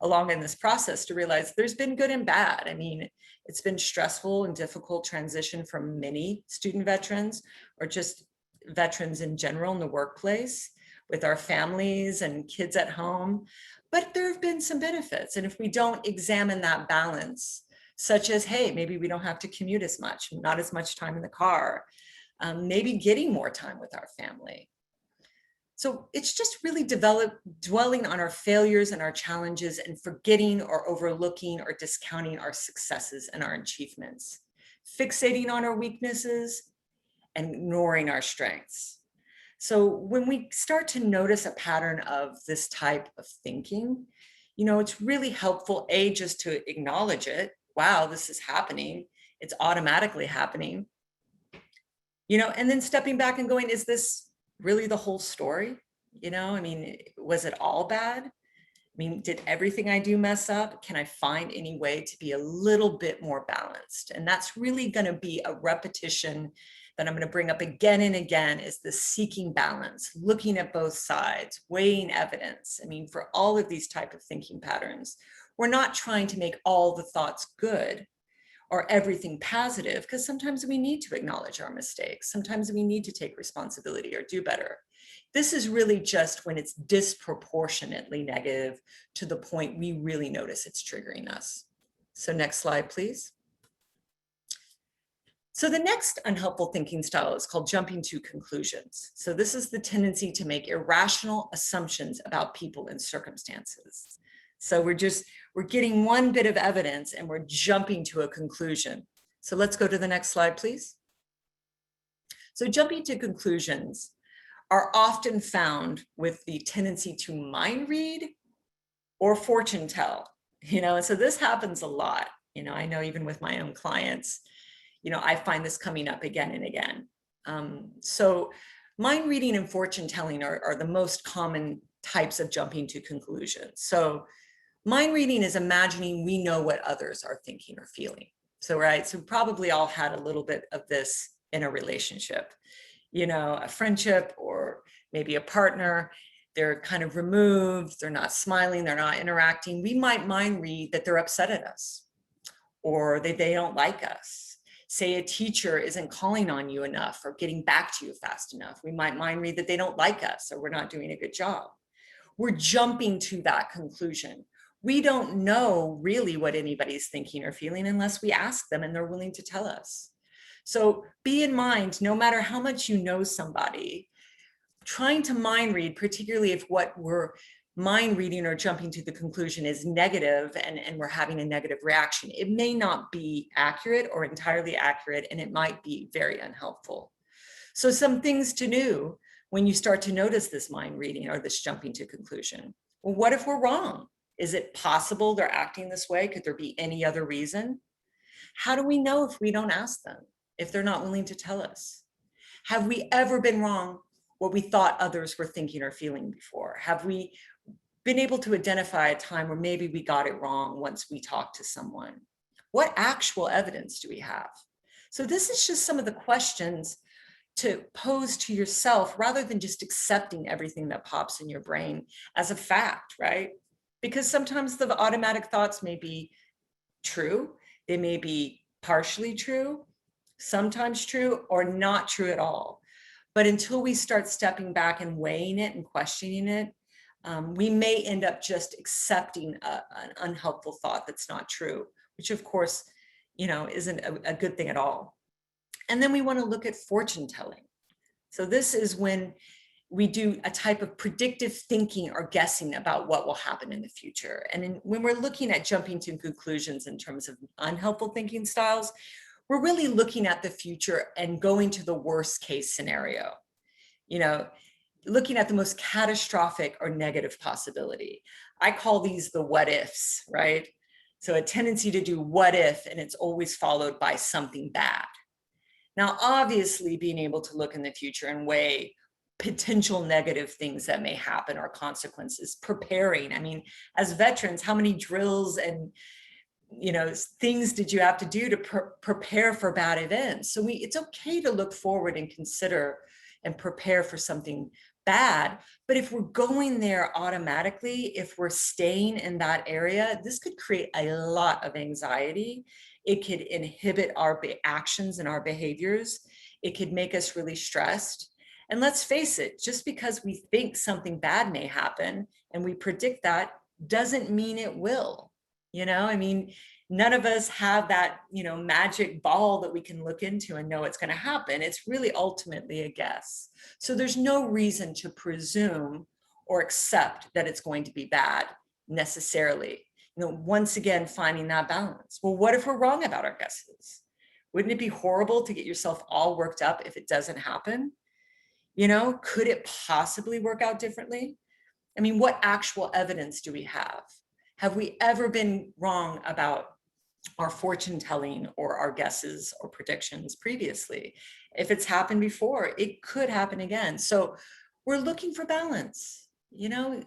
along in this process to realize there's been good and bad. I mean, it's been stressful and difficult transition for many student veterans or just veterans in general in the workplace with our families and kids at home, but there have been some benefits. And if we don't examine that balance, such as, hey, maybe we don't have to commute as much, not as much time in the car, maybe getting more time with our family. So it's just really dwelling on our failures and our challenges and forgetting or overlooking or discounting our successes and our achievements, fixating on our weaknesses and ignoring our strengths. So when we start to notice a pattern of this type of thinking, it's really helpful, just to acknowledge it. Wow, this is happening. It's automatically happening. And then stepping back and going, is this really the whole story? I mean, was it all bad? I mean, did everything I do mess up? Can I find any way to be a little bit more balanced? And that's really going to be a repetition that I'm going to bring up again and again, is the seeking balance, looking at both sides, weighing evidence. I mean, for all of these type of thinking patterns, we're not trying to make all the thoughts good or everything positive, because sometimes we need to acknowledge our mistakes. Sometimes we need to take responsibility or do better. This is really just when it's disproportionately negative to the point we really notice it's triggering us. So next slide, please. So the next unhelpful thinking style is called jumping to conclusions. So this is the tendency to make irrational assumptions about people and circumstances. So we're getting one bit of evidence and we're jumping to a conclusion. So let's go to the next slide, please. So jumping to conclusions are often found with the tendency to mind read or fortune tell, and so this happens a lot. I know even with my own clients, I find this coming up again and again. So mind reading and fortune telling are the most common types of jumping to conclusions. So mind reading is imagining we know what others are thinking or feeling. So probably all had a little bit of this in a relationship, a friendship or maybe a partner. they're kind of removed, they're not smiling, they're not interacting, we might mind read that they're upset at us or that they don't like us. Say a teacher isn't calling on you enough or getting back to you fast enough. We might mind read that they don't like us or we're not doing a good job. We're jumping to that conclusion. We don't know really what anybody's thinking or feeling unless we ask them and they're willing to tell us. So be in mind, no matter how much you know somebody, trying to mind read, particularly if what we're mind reading or jumping to the conclusion is negative and we're having a negative reaction, it may not be accurate or entirely accurate, and it might be very unhelpful. So some things to do when you start to notice this mind reading or this jumping to conclusion. Well, what if we're wrong? Is it possible they're acting this way? Could there be any other reason? How do we know if we don't ask them, if they're not willing to tell us? Have we ever been wrong what we thought others were thinking or feeling before? Have we been able to identify a time where maybe we got it wrong once we talked to someone? What actual evidence do we have? So this is just some of the questions to pose to yourself rather than just accepting everything that pops in your brain as a fact, right? Because sometimes the automatic thoughts may be true, they may be partially true, sometimes true, or not true at all. But until we start stepping back and weighing it and questioning it, we may end up just accepting an unhelpful thought that's not true, which of course, isn't a good thing at all. And then we want to look at fortune telling. So this is when we do a type of predictive thinking or guessing about what will happen in the future. And when we're looking at jumping to conclusions in terms of unhelpful thinking styles, we're really looking at the future and going to the worst case scenario, looking at the most catastrophic or negative possibility. I call these the what ifs, right? So a tendency to do what if, and it's always followed by something bad. Now, obviously, being able to look in the future and weigh potential negative things that may happen or consequences, preparing. I mean, as veterans, how many drills and things did you have to do to prepare for bad events? So it's okay to look forward and consider and prepare for something bad. But if we're going there automatically, if we're staying in that area, this could create a lot of anxiety. It could inhibit our actions and our behaviors. It could make us really stressed. And let's face it, just because we think something bad may happen and we predict that doesn't mean it will. None of us have that, magic ball that we can look into and know it's going to happen. It's really ultimately a guess. So there's no reason to presume or accept that it's going to be bad necessarily. Once again, finding that balance. Well, what if we're wrong about our guesses? Wouldn't it be horrible to get yourself all worked up if it doesn't happen? Could it possibly work out differently? What actual evidence do we have? Have we ever been wrong about our fortune telling or our guesses or predictions previously? If it's happened before, it could happen again. So we're looking for balance,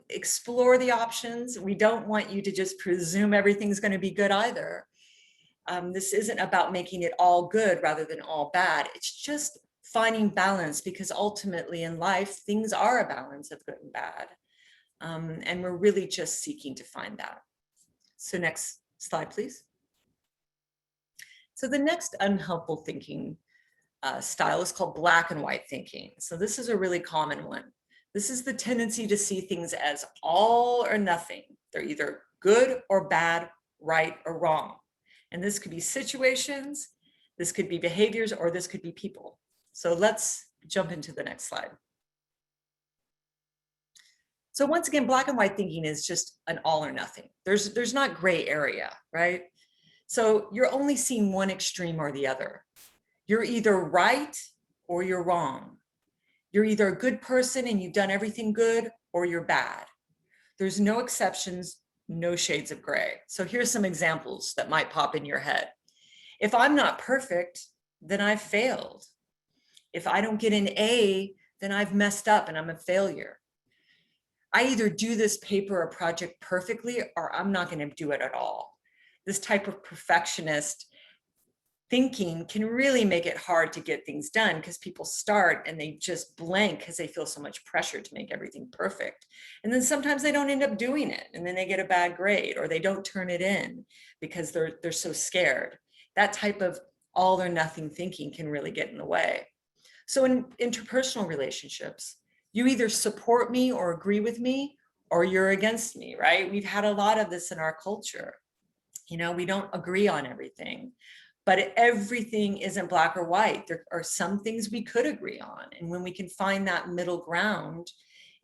explore the options. We don't want you to just presume everything's going to be good either. This isn't about making it all good rather than all bad. It's just finding balance, because ultimately in life, things are a balance of good and bad. And we're really just seeking to find that. So next slide, please. So the next unhelpful thinking style is called black and white thinking. So this is a really common one. This is the tendency to see things as all or nothing. They're either good or bad, right or wrong. And this could be situations, this could be behaviors, or this could be people. So let's jump into the next slide. So once again, black and white thinking is just an all or nothing. There's not gray area, right? So you're only seeing one extreme or the other. You're either right or you're wrong. You're either a good person and you've done everything good, or you're bad. There's no exceptions, no shades of gray. So here's some examples that might pop in your head. If I'm not perfect, then I've failed. If I don't get an A, then I've messed up and I'm a failure. I either do this paper or project perfectly, or I'm not going to do it at all. This type of perfectionist thinking can really make it hard to get things done, because people start and they just blank because they feel so much pressure to make everything perfect. And then sometimes they don't end up doing it, and then they get a bad grade, or they don't turn it in because they're so scared. That type of all or nothing thinking can really get in the way. So in interpersonal relationships, you either support me or agree with me, or you're against me, right? We've had a lot of this in our culture. You know, we don't agree on everything, but everything isn't black or white. There are some things we could agree on. And when we can find that middle ground,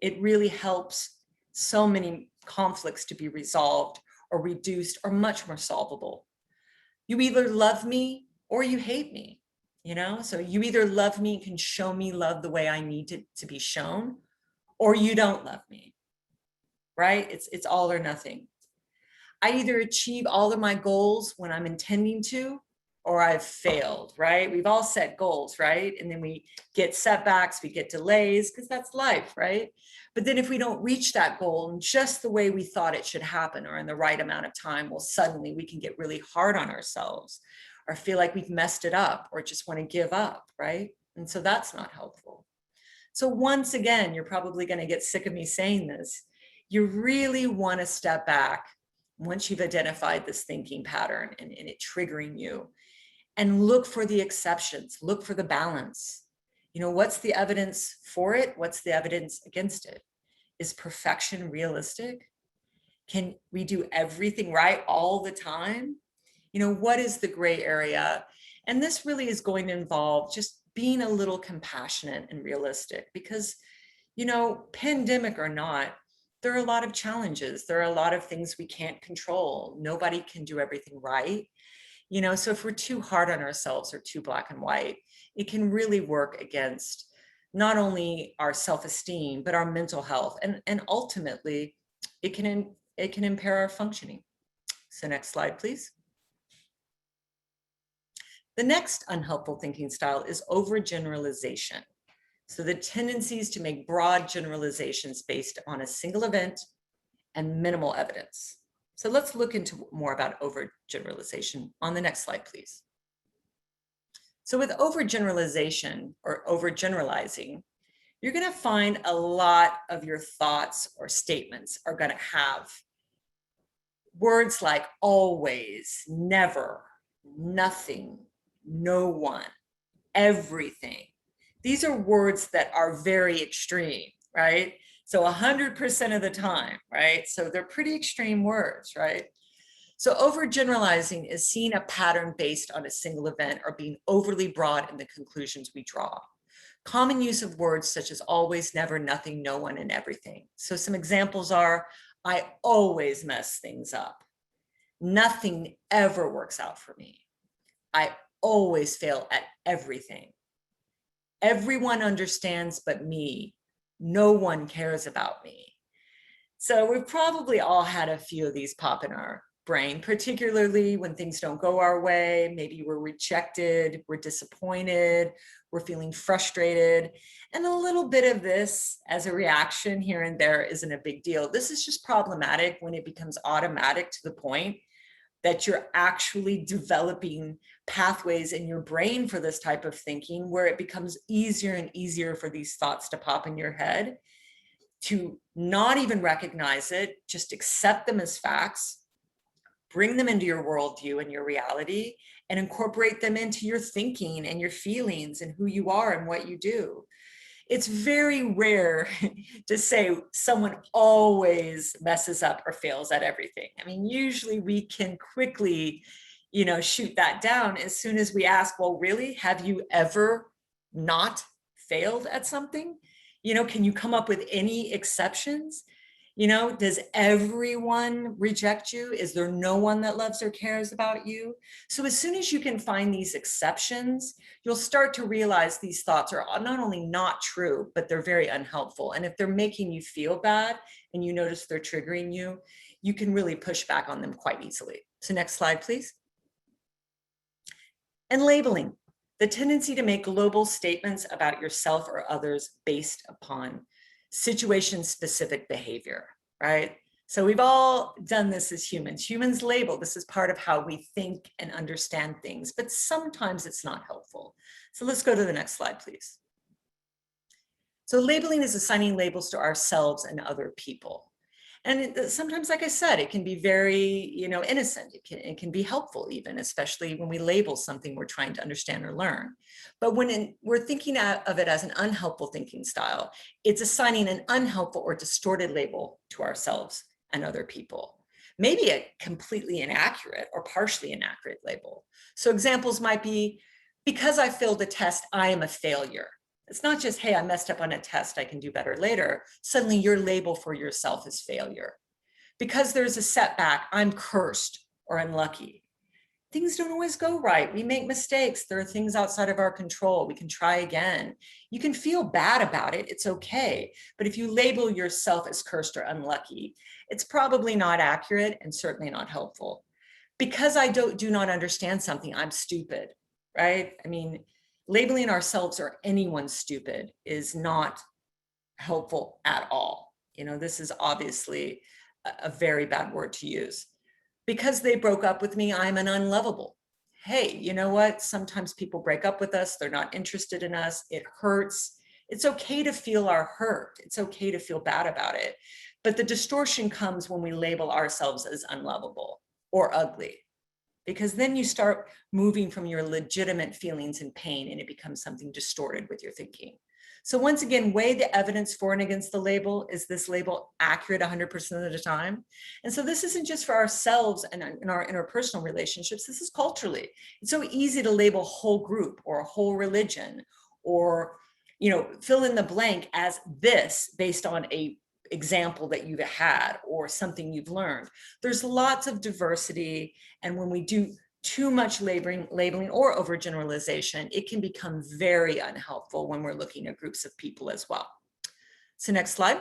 it really helps so many conflicts to be resolved or reduced or much more solvable. You either love me or you hate me, you know? So you either love me and can show me love the way I need to be shown, or you don't love me, right? It's all or nothing. I either achieve all of my goals when I'm intending to, or I've failed, right? We've all set goals, right? And then we get setbacks, we get delays, because that's life, right? But then if we don't reach that goal in just the way we thought it should happen or in the right amount of time, well, suddenly we can get really hard on ourselves or feel like we've messed it up or just want to give up, right? And so that's not helpful. So once again, you're probably going to get sick of me saying this. You really want to step back once you've identified this thinking pattern and it triggering you, and look for the exceptions, look for the balance. You know, what's the evidence for it? What's the evidence against it? Is perfection realistic? Can we do everything right all the time? You know, what is the gray area? And this really is going to involve just being a little compassionate and realistic, because, you know, pandemic or not, there are a lot of challenges. There are a lot of things we can't control. Nobody can do everything right. You know, so if we're too hard on ourselves or too black and white, it can really work against not only our self-esteem, but our mental health. And ultimately, it can impair our functioning. So next slide, please. The next unhelpful thinking style is overgeneralization. So the tendencies to make broad generalizations based on a single event and minimal evidence. So let's look into more about overgeneralization on the next slide, please. So with overgeneralization or overgeneralizing, you're going to find a lot of your thoughts or statements are going to have words like always, never, nothing, no one, everything. These are words that are very extreme, right? So 100% of the time, right? So they're pretty extreme words, right? So overgeneralizing is seeing a pattern based on a single event or being overly broad in the conclusions we draw. Common use of words such as always, never, nothing, no one, and everything. So some examples are, I always mess things up. Nothing ever works out for me. I always fail at everything. Everyone understands but me. No one cares about me. So we've probably all had a few of these pop in our brain, particularly when things don't go our way. Maybe we're rejected, we're disappointed, we're feeling frustrated. And a little bit of this as a reaction here and there isn't a big deal. This is just problematic when it becomes automatic to the point that you're actually developing pathways in your brain for this type of thinking, where it becomes easier and easier for these thoughts to pop in your head, to not even recognize it, just accept them as facts, bring them into your worldview and your reality, and incorporate them into your thinking and your feelings and who you are and what you do. It's very rare to say someone always messes up or fails at everything. I mean, usually we can quickly, you know, shoot that down as soon as we ask, well, really, have you ever not failed at something? You know, can you come up with any exceptions? You know, does everyone reject you? Is there no one that loves or cares about you? So as soon as you can find these exceptions, you'll start to realize these thoughts are not only not true, but they're very unhelpful. And if they're making you feel bad and you notice they're triggering you, you can really push back on them quite easily. So next slide, please. And labeling, the tendency to make global statements about yourself or others based upon situation-specific behavior, right? So we've all done this as humans. Humans label. This is part of how we think and understand things, but sometimes it's not helpful. So let's go to the next slide, please. So labeling is assigning labels to ourselves and other people. And sometimes, like I said, it can be very, innocent. It can be helpful even, especially when we label something we're trying to understand or learn. But when we're thinking of it as an unhelpful thinking style, it's assigning an unhelpful or distorted label to ourselves and other people. Maybe a completely inaccurate or partially inaccurate label. So examples might be, because I failed a test, I am a failure. It's not just, hey, I messed up on a test, I can do better later. Suddenly your label for yourself is failure. Because there's a setback, I'm cursed or unlucky. Things don't always go right. We make mistakes. There are things outside of our control. We can try again. You can feel bad about it. It's okay. But if you label yourself as cursed or unlucky, it's probably not accurate and certainly not helpful. Because I do not understand something, I'm stupid, right? I mean, labeling ourselves or anyone stupid is not helpful at all. This is obviously a very bad word to use. Because they broke up with me, I'm an unlovable. Hey, you know what? Sometimes people break up with us. They're not interested in us. It hurts. It's okay to feel our hurt. It's okay to feel bad about it. But the distortion comes when we label ourselves as unlovable or ugly, because then you start moving from your legitimate feelings and pain and it becomes something distorted with your thinking. So once again, weigh the evidence for and against the label. Is this label accurate 100% of the time? And so this isn't just for ourselves and in our interpersonal relationships, this is culturally. It's so easy to label a whole group or a whole religion or, fill in the blank as this based on a example that you've had or something you've learned. There's lots of diversity. And when we do too much labeling or overgeneralization, it can become very unhelpful when we're looking at groups of people as well. So next slide.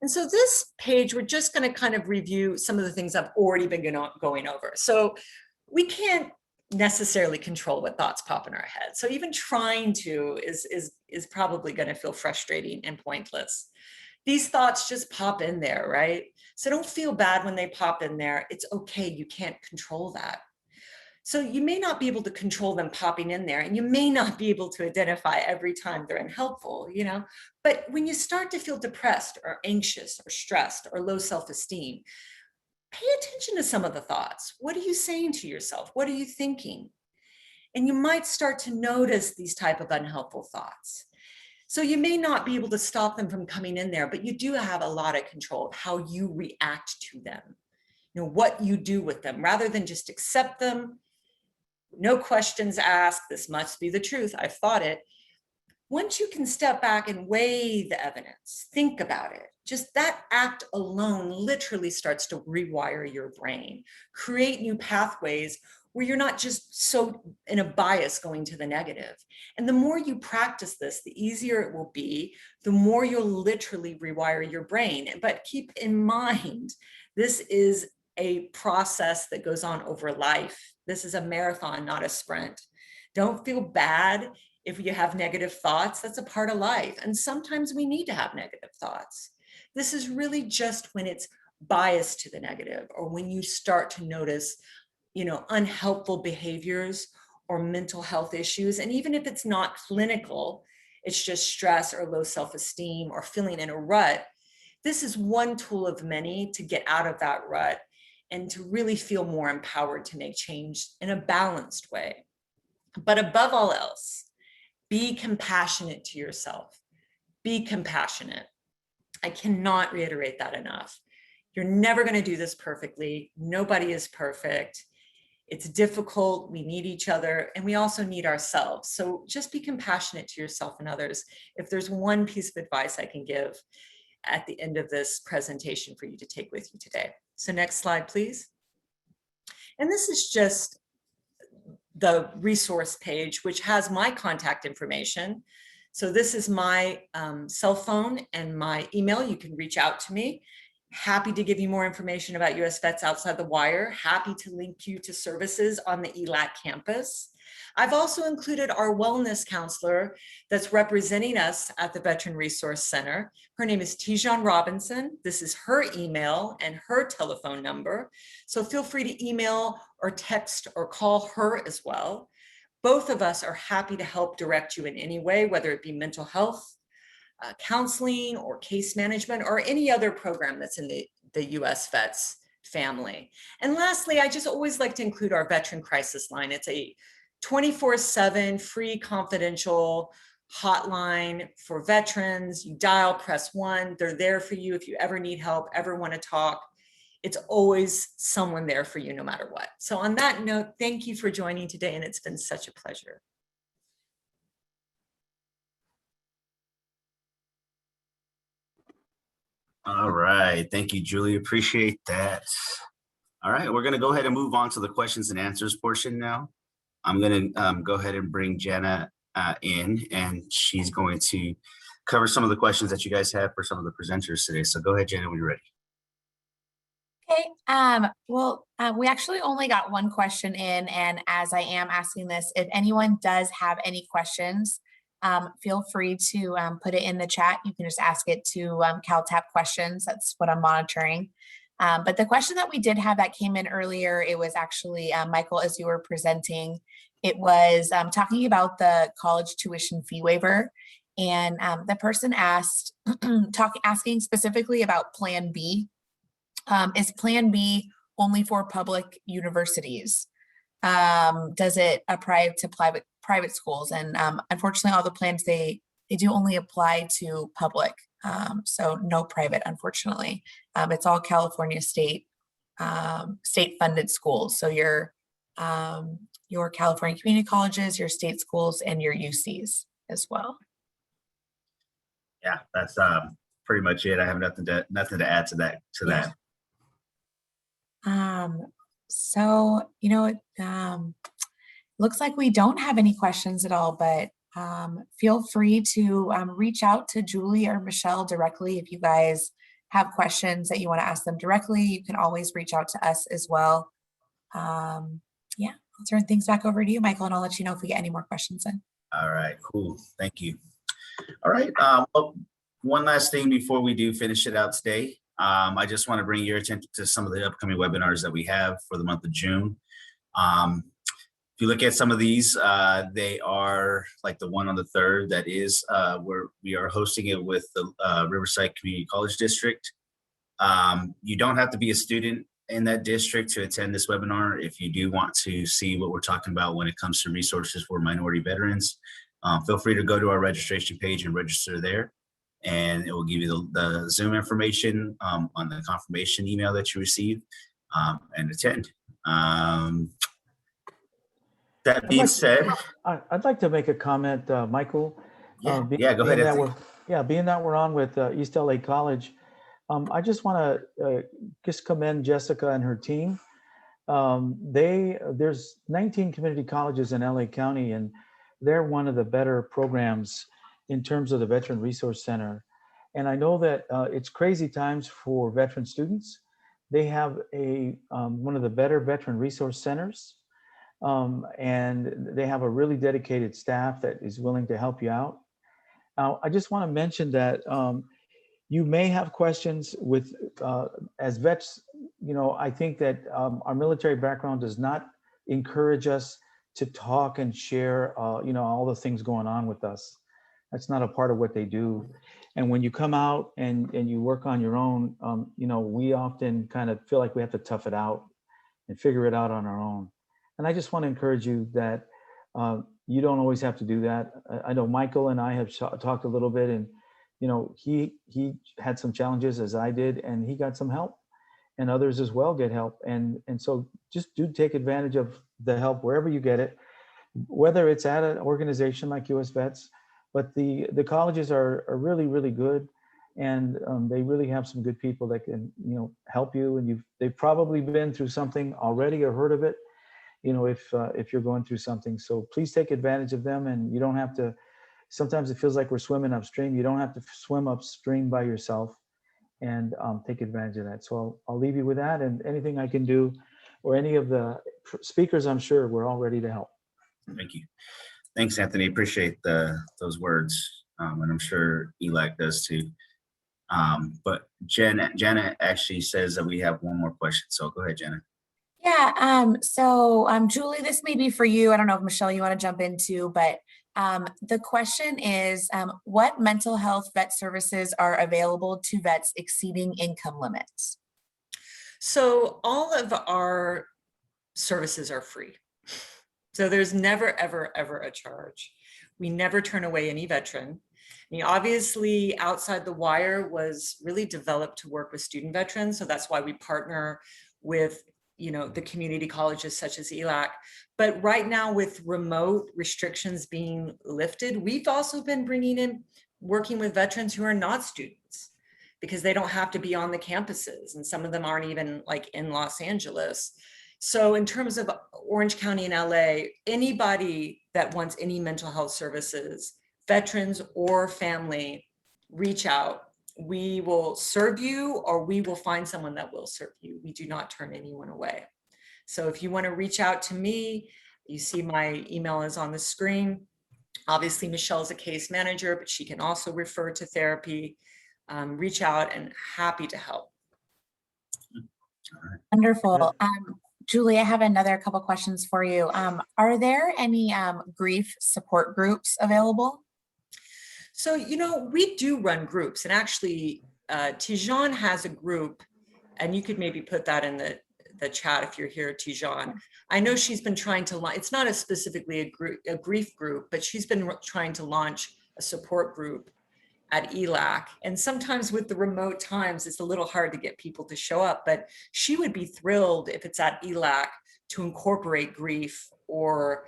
And so this page, we're just going to kind of review some of the things I've already been going over. So we can't necessarily control what thoughts pop in our head. So even trying to is probably going to feel frustrating and pointless. These thoughts just pop in there, right? So don't feel bad when they pop in there. It's okay. You can't control that. So you may not be able to control them popping in there, and you may not be able to identify every time they're unhelpful, but when you start to feel depressed or anxious or stressed or low self-esteem, pay attention to some of the thoughts. What are you saying to yourself? What are you thinking? And you might start to notice these type of unhelpful thoughts. So you may not be able to stop them from coming in there, but you do have a lot of control of how you react to them, what you do with them, rather than just accept them. No questions asked. This must be the truth. I've thought it. Once you can step back and weigh the evidence, think about it, just that act alone literally starts to rewire your brain, create new pathways where you're not just so in a bias going to the negative. And the more you practice this, the easier it will be, the more you'll literally rewire your brain. But keep in mind, this is a process that goes on over life. This is a marathon, not a sprint. Don't feel bad if you have negative thoughts. That's a part of life. And sometimes we need to have negative thoughts. This is really just when it's biased to the negative, or when you start to notice, unhelpful behaviors or mental health issues. And even if it's not clinical, it's just stress or low self-esteem or feeling in a rut. This is one tool of many to get out of that rut and to really feel more empowered to make change in a balanced way. But above all else, be compassionate to yourself. Be compassionate. I cannot reiterate that enough. You're never going to do this perfectly. Nobody is perfect. It's difficult. We need each other, and we also need ourselves. So just be compassionate to yourself and others. If there's one piece of advice I can give at the end of this presentation for you to take with you today. So next slide, please. And this is just the resource page, which has my contact information. So this is my cell phone and my email. You can reach out to me. Happy to give you more information about US Vets Outside the Wire. Happy to link you to services on the ELAC campus. I've also included our wellness counselor that's representing us at the Veteran Resource Center. Her name is Tijan Robinson. This is her email and her telephone number. So feel free to email or text or call her as well. Both of us are happy to help direct you in any way, whether it be mental health, counseling, or case management, or any other program that's in the US Vets family. And lastly, I just always like to include our Veteran Crisis Line. It's a 24/7 free confidential hotline for veterans. You dial, press 1. They're there for you if you ever need help, ever want to talk. It's always someone there for you no matter what. So on that note, thank you for joining today, and it's been such a pleasure. All right. Thank you, Julie. Appreciate that. All right. We're going to go ahead and move on to the questions and answers portion now. I'm going to go ahead and bring Jenna in, and she's going to cover some of the questions that you guys have for some of the presenters today. So go ahead, Jenna, when you're ready. Okay, we actually only got one question in, and as I am asking this, if anyone does have any questions, feel free to put it in the chat. You can just ask it to CalTAP questions. That's what I'm monitoring. But the question that we did have that came in earlier, it was actually, Michael, as you were presenting, it was talking about the college tuition fee waiver. And the person asked, asking specifically about Plan B. Is Plan B only for public universities? Does it apply to private schools? And unfortunately, all the plans, they do only apply to public, so no private, unfortunately. It's all California state funded schools. So your California community colleges, your state schools, and your UCs as well. Yeah, that's pretty much it. I have nothing to add to that. Yeah. So, you know, looks like we don't have any questions at all, but feel free to reach out to Julie or Michelle directly if you guys have questions that you want to ask them directly. You can always reach out to us as well. Yeah, I'll turn things back over to you, Michael, and I'll let you know if we get any more questions in. All right, cool. Thank you. All right. Well, one last thing before we do finish it out today. I just want to bring your attention to some of the upcoming webinars that we have for the month of June. If you look at some of these, they are like the one on the 3rd, that is where we are hosting it with the Riverside Community College District. You don't have to be a student in that district to attend this webinar. If you do want to see what we're talking about when it comes to resources for minority veterans, feel free to go to our registration page and register there. And it will give you the Zoom information on the confirmation email that you receive and attend. That being said, I'd like to make a comment, Michael. Yeah, go ahead. Being that we're on with East LA College, I just want to just commend Jessica and her team. There's 19 community colleges in LA County, and they're one of the better programs in terms of the Veteran Resource Center. And I know that it's crazy times for veteran students. They have one of the better Veteran Resource Centers, and they have a really dedicated staff that is willing to help you out. Now, I just want to mention that you may have questions with, as vets, you know, I think that our military background does not encourage us to talk and share, you know, all the things going on with us. That's not a part of what they do. And when you come out and you work on your own, you know, we often kind of feel like we have to tough it out and figure it out on our own. And I just want to encourage you that you don't always have to do that. I know Michael and I have talked a little bit, and, you know, he had some challenges as I did, and he got some help, and others as well get help. And so just do take advantage of the help wherever you get it, whether it's at an organization like US Vets. But the colleges are really, really good, and they really have some good people that can, you know, help you. And they've probably been through something already or heard of it, you know, if you're going through something. So please take advantage of them, and you don't have to. Sometimes it feels like we're swimming upstream. You don't have to swim upstream by yourself, and take advantage of that. So I'll leave you with that, and anything I can do, or any of the speakers, I'm sure we're all ready to help. Thank you. Thanks, Anthony. Appreciate those words. And I'm sure ELAC does too. But Jenna actually says that we have one more question. So go ahead, Jenna. Yeah, Julie, this may be for you. I don't know if Michelle, you want to jump into, but the question is, what mental health vet services are available to vets exceeding income limits? So all of our services are free. So there's never, ever, ever a charge. We never turn away any veteran. I mean, obviously, Outside the Wire was really developed to work with student veterans. So that's why we partner with, the community colleges such as ELAC. But right now, with remote restrictions being lifted, we've also been working with veterans who are not students, because they don't have to be on the campuses. And some of them aren't even like in Los Angeles. So in terms of Orange County and LA, anybody that wants any mental health services, veterans or family, reach out. We will serve you, or we will find someone that will serve you. We do not turn anyone away. So if you want to reach out to me, you see my email is on the screen. Obviously, Michelle's a case manager, but she can also refer to therapy. Reach out, and happy to help. Wonderful. Julie, I have another couple questions for you. Are there any grief support groups available? So, we do run groups, and actually Tijan has a group, and you could maybe put that in the chat if you're here, Tijan. I know she's been trying to launch, it's not specifically a grief group, but she's been trying to launch a support group at ELAC. And sometimes with the remote times, it's a little hard to get people to show up, but she would be thrilled if it's at ELAC to incorporate grief, or,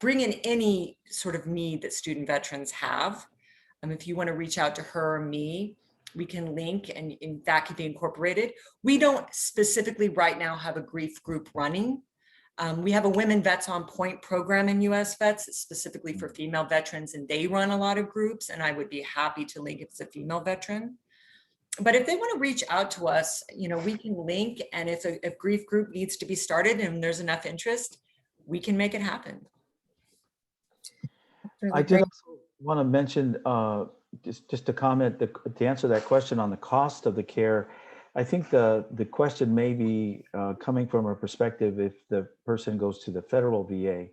bring in any sort of need that student veterans have. If you want to reach out to her or me, we can link, and that could be incorporated. We don't specifically right now have a grief group running. We have a Women Vets on Point program in US Vets, specifically for female veterans, and they run a lot of groups, and I would be happy to link if it's a female veteran. But if they want to reach out to us, we can link, and if a grief group needs to be started and there's enough interest, we can make it happen. I did also want to mention, just to comment, to answer that question on the cost of the care. I think the question may be coming from a perspective if the person goes to the federal VA.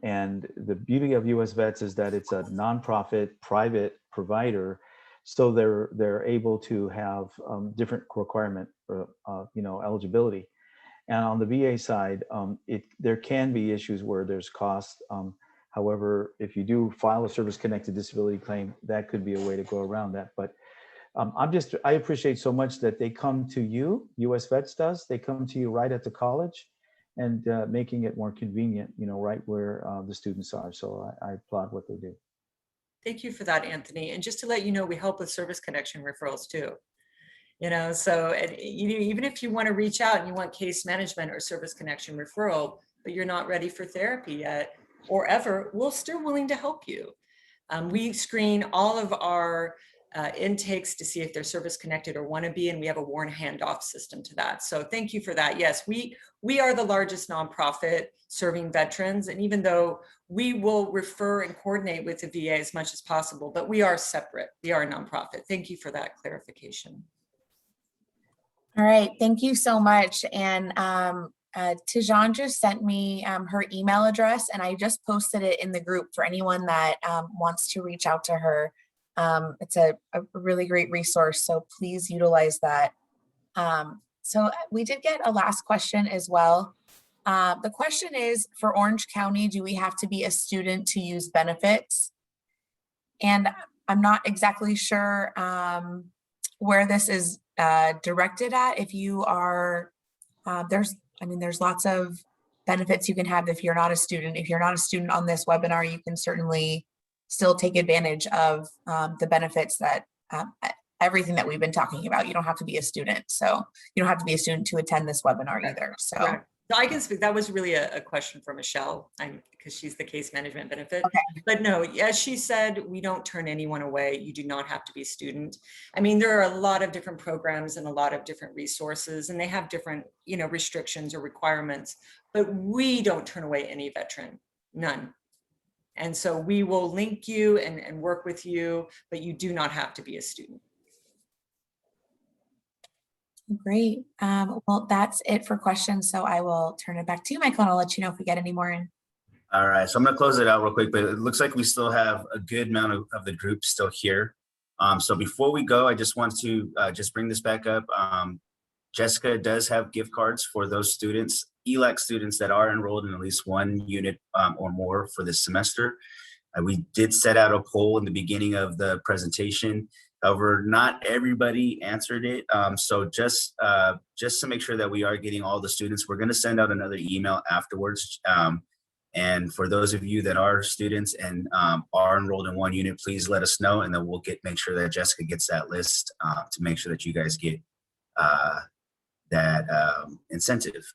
And the beauty of US Vets is that it's a nonprofit private provider. So they're able to have different requirement for, eligibility. And on the VA side, there can be issues where there's cost. However, if you do file a service-connected disability claim, that could be a way to go around that. But I appreciate so much that they come to you, US Vets does, they come to you right at the college, and making it more convenient, right where the students are. So I applaud what they do. Thank you for that, Anthony. And just to let you know, we help with service connection referrals too. So even if you want to reach out and you want case management or service connection referral, but you're not ready for therapy yet or ever, we're still willing to help you. We screen all of our intakes to see if they're service connected or want to be, and we have a warn handoff system to that. So thank you for that. Yes, we are the largest nonprofit serving veterans, and even though we will refer and coordinate with the VA as much as possible, but we are separate. We are a nonprofit. Thank you for that clarification. All right, thank you so much. And Tijan just sent me her email address, and I just posted it in the group for anyone that wants to reach out to her. It's a really great resource, so please utilize that. So we did get a last question as well. The question is, for Orange County, do we have to be a student to use benefits? And I'm not exactly sure where this is directed at. If you are, there's lots of benefits you can have if you're not a student. If you're not a student on this webinar, you can certainly still take advantage of the benefits that everything that we've been talking about. You don't have to be a student. So you don't have to be a student to attend this webinar either. So So I can speak, that was really a question for Michelle, because she's the case management benefit. Okay. But no, as she said, we don't turn anyone away. You do not have to be a student. I mean, there are a lot of different programs and a lot of different resources, and they have different, restrictions or requirements, but we don't turn away any veteran, none. And so we will link you and work with you, but you do not have to be a student. Great. Well, that's it for questions. So I will turn it back to you, Michael, and I'll let you know if we get any more in. All right, so I'm gonna close it out real quick, but it looks like we still have a good amount of the group still here. So before we go, I just want to just bring this back up. Jessica does have gift cards for those students, ELAC students that are enrolled in at least one unit or more for this semester. We did set out a poll in the beginning of the presentation. However, not everybody answered it. So just to make sure that we are getting all the students, we're gonna send out another email afterwards. And for those of you that are students and are enrolled in one unit, please let us know, and then we'll make sure that Jessica gets that list to make sure that you guys get that incentive.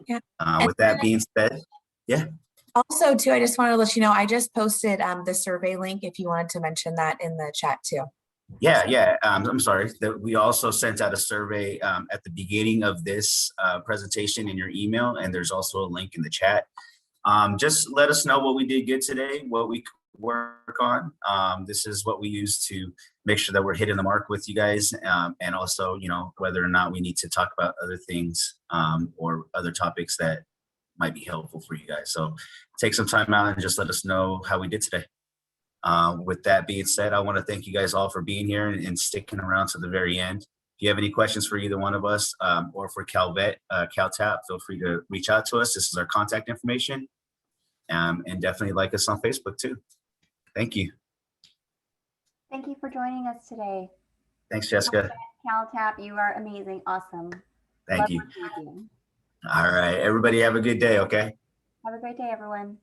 Yeah. With that being said, yeah. Also, too, I just wanted to let you know, I just posted the survey link if you wanted to mention that in the chat too. Yeah. I'm sorry that we also sent out a survey at the beginning of this presentation in your email, and there's also a link in the chat. Just let us know what we did good today, what we could work on. This is what we use to make sure that we're hitting the mark with you guys, and also, whether or not we need to talk about other things or other topics that might be helpful for you guys. So take some time out and just let us know how we did today. With that being said, I want to thank you guys all for being here and sticking around to the very end. If you have any questions for either one of us or for CalTAP, feel free to reach out to us. This is our contact information. And definitely like us on Facebook too. Thank you. Thank you for joining us today. Thanks, Jessica. CalTAP, you are amazing. Awesome. Thank you. Love working with you. All right, everybody have a good day, okay? Have a great day, everyone.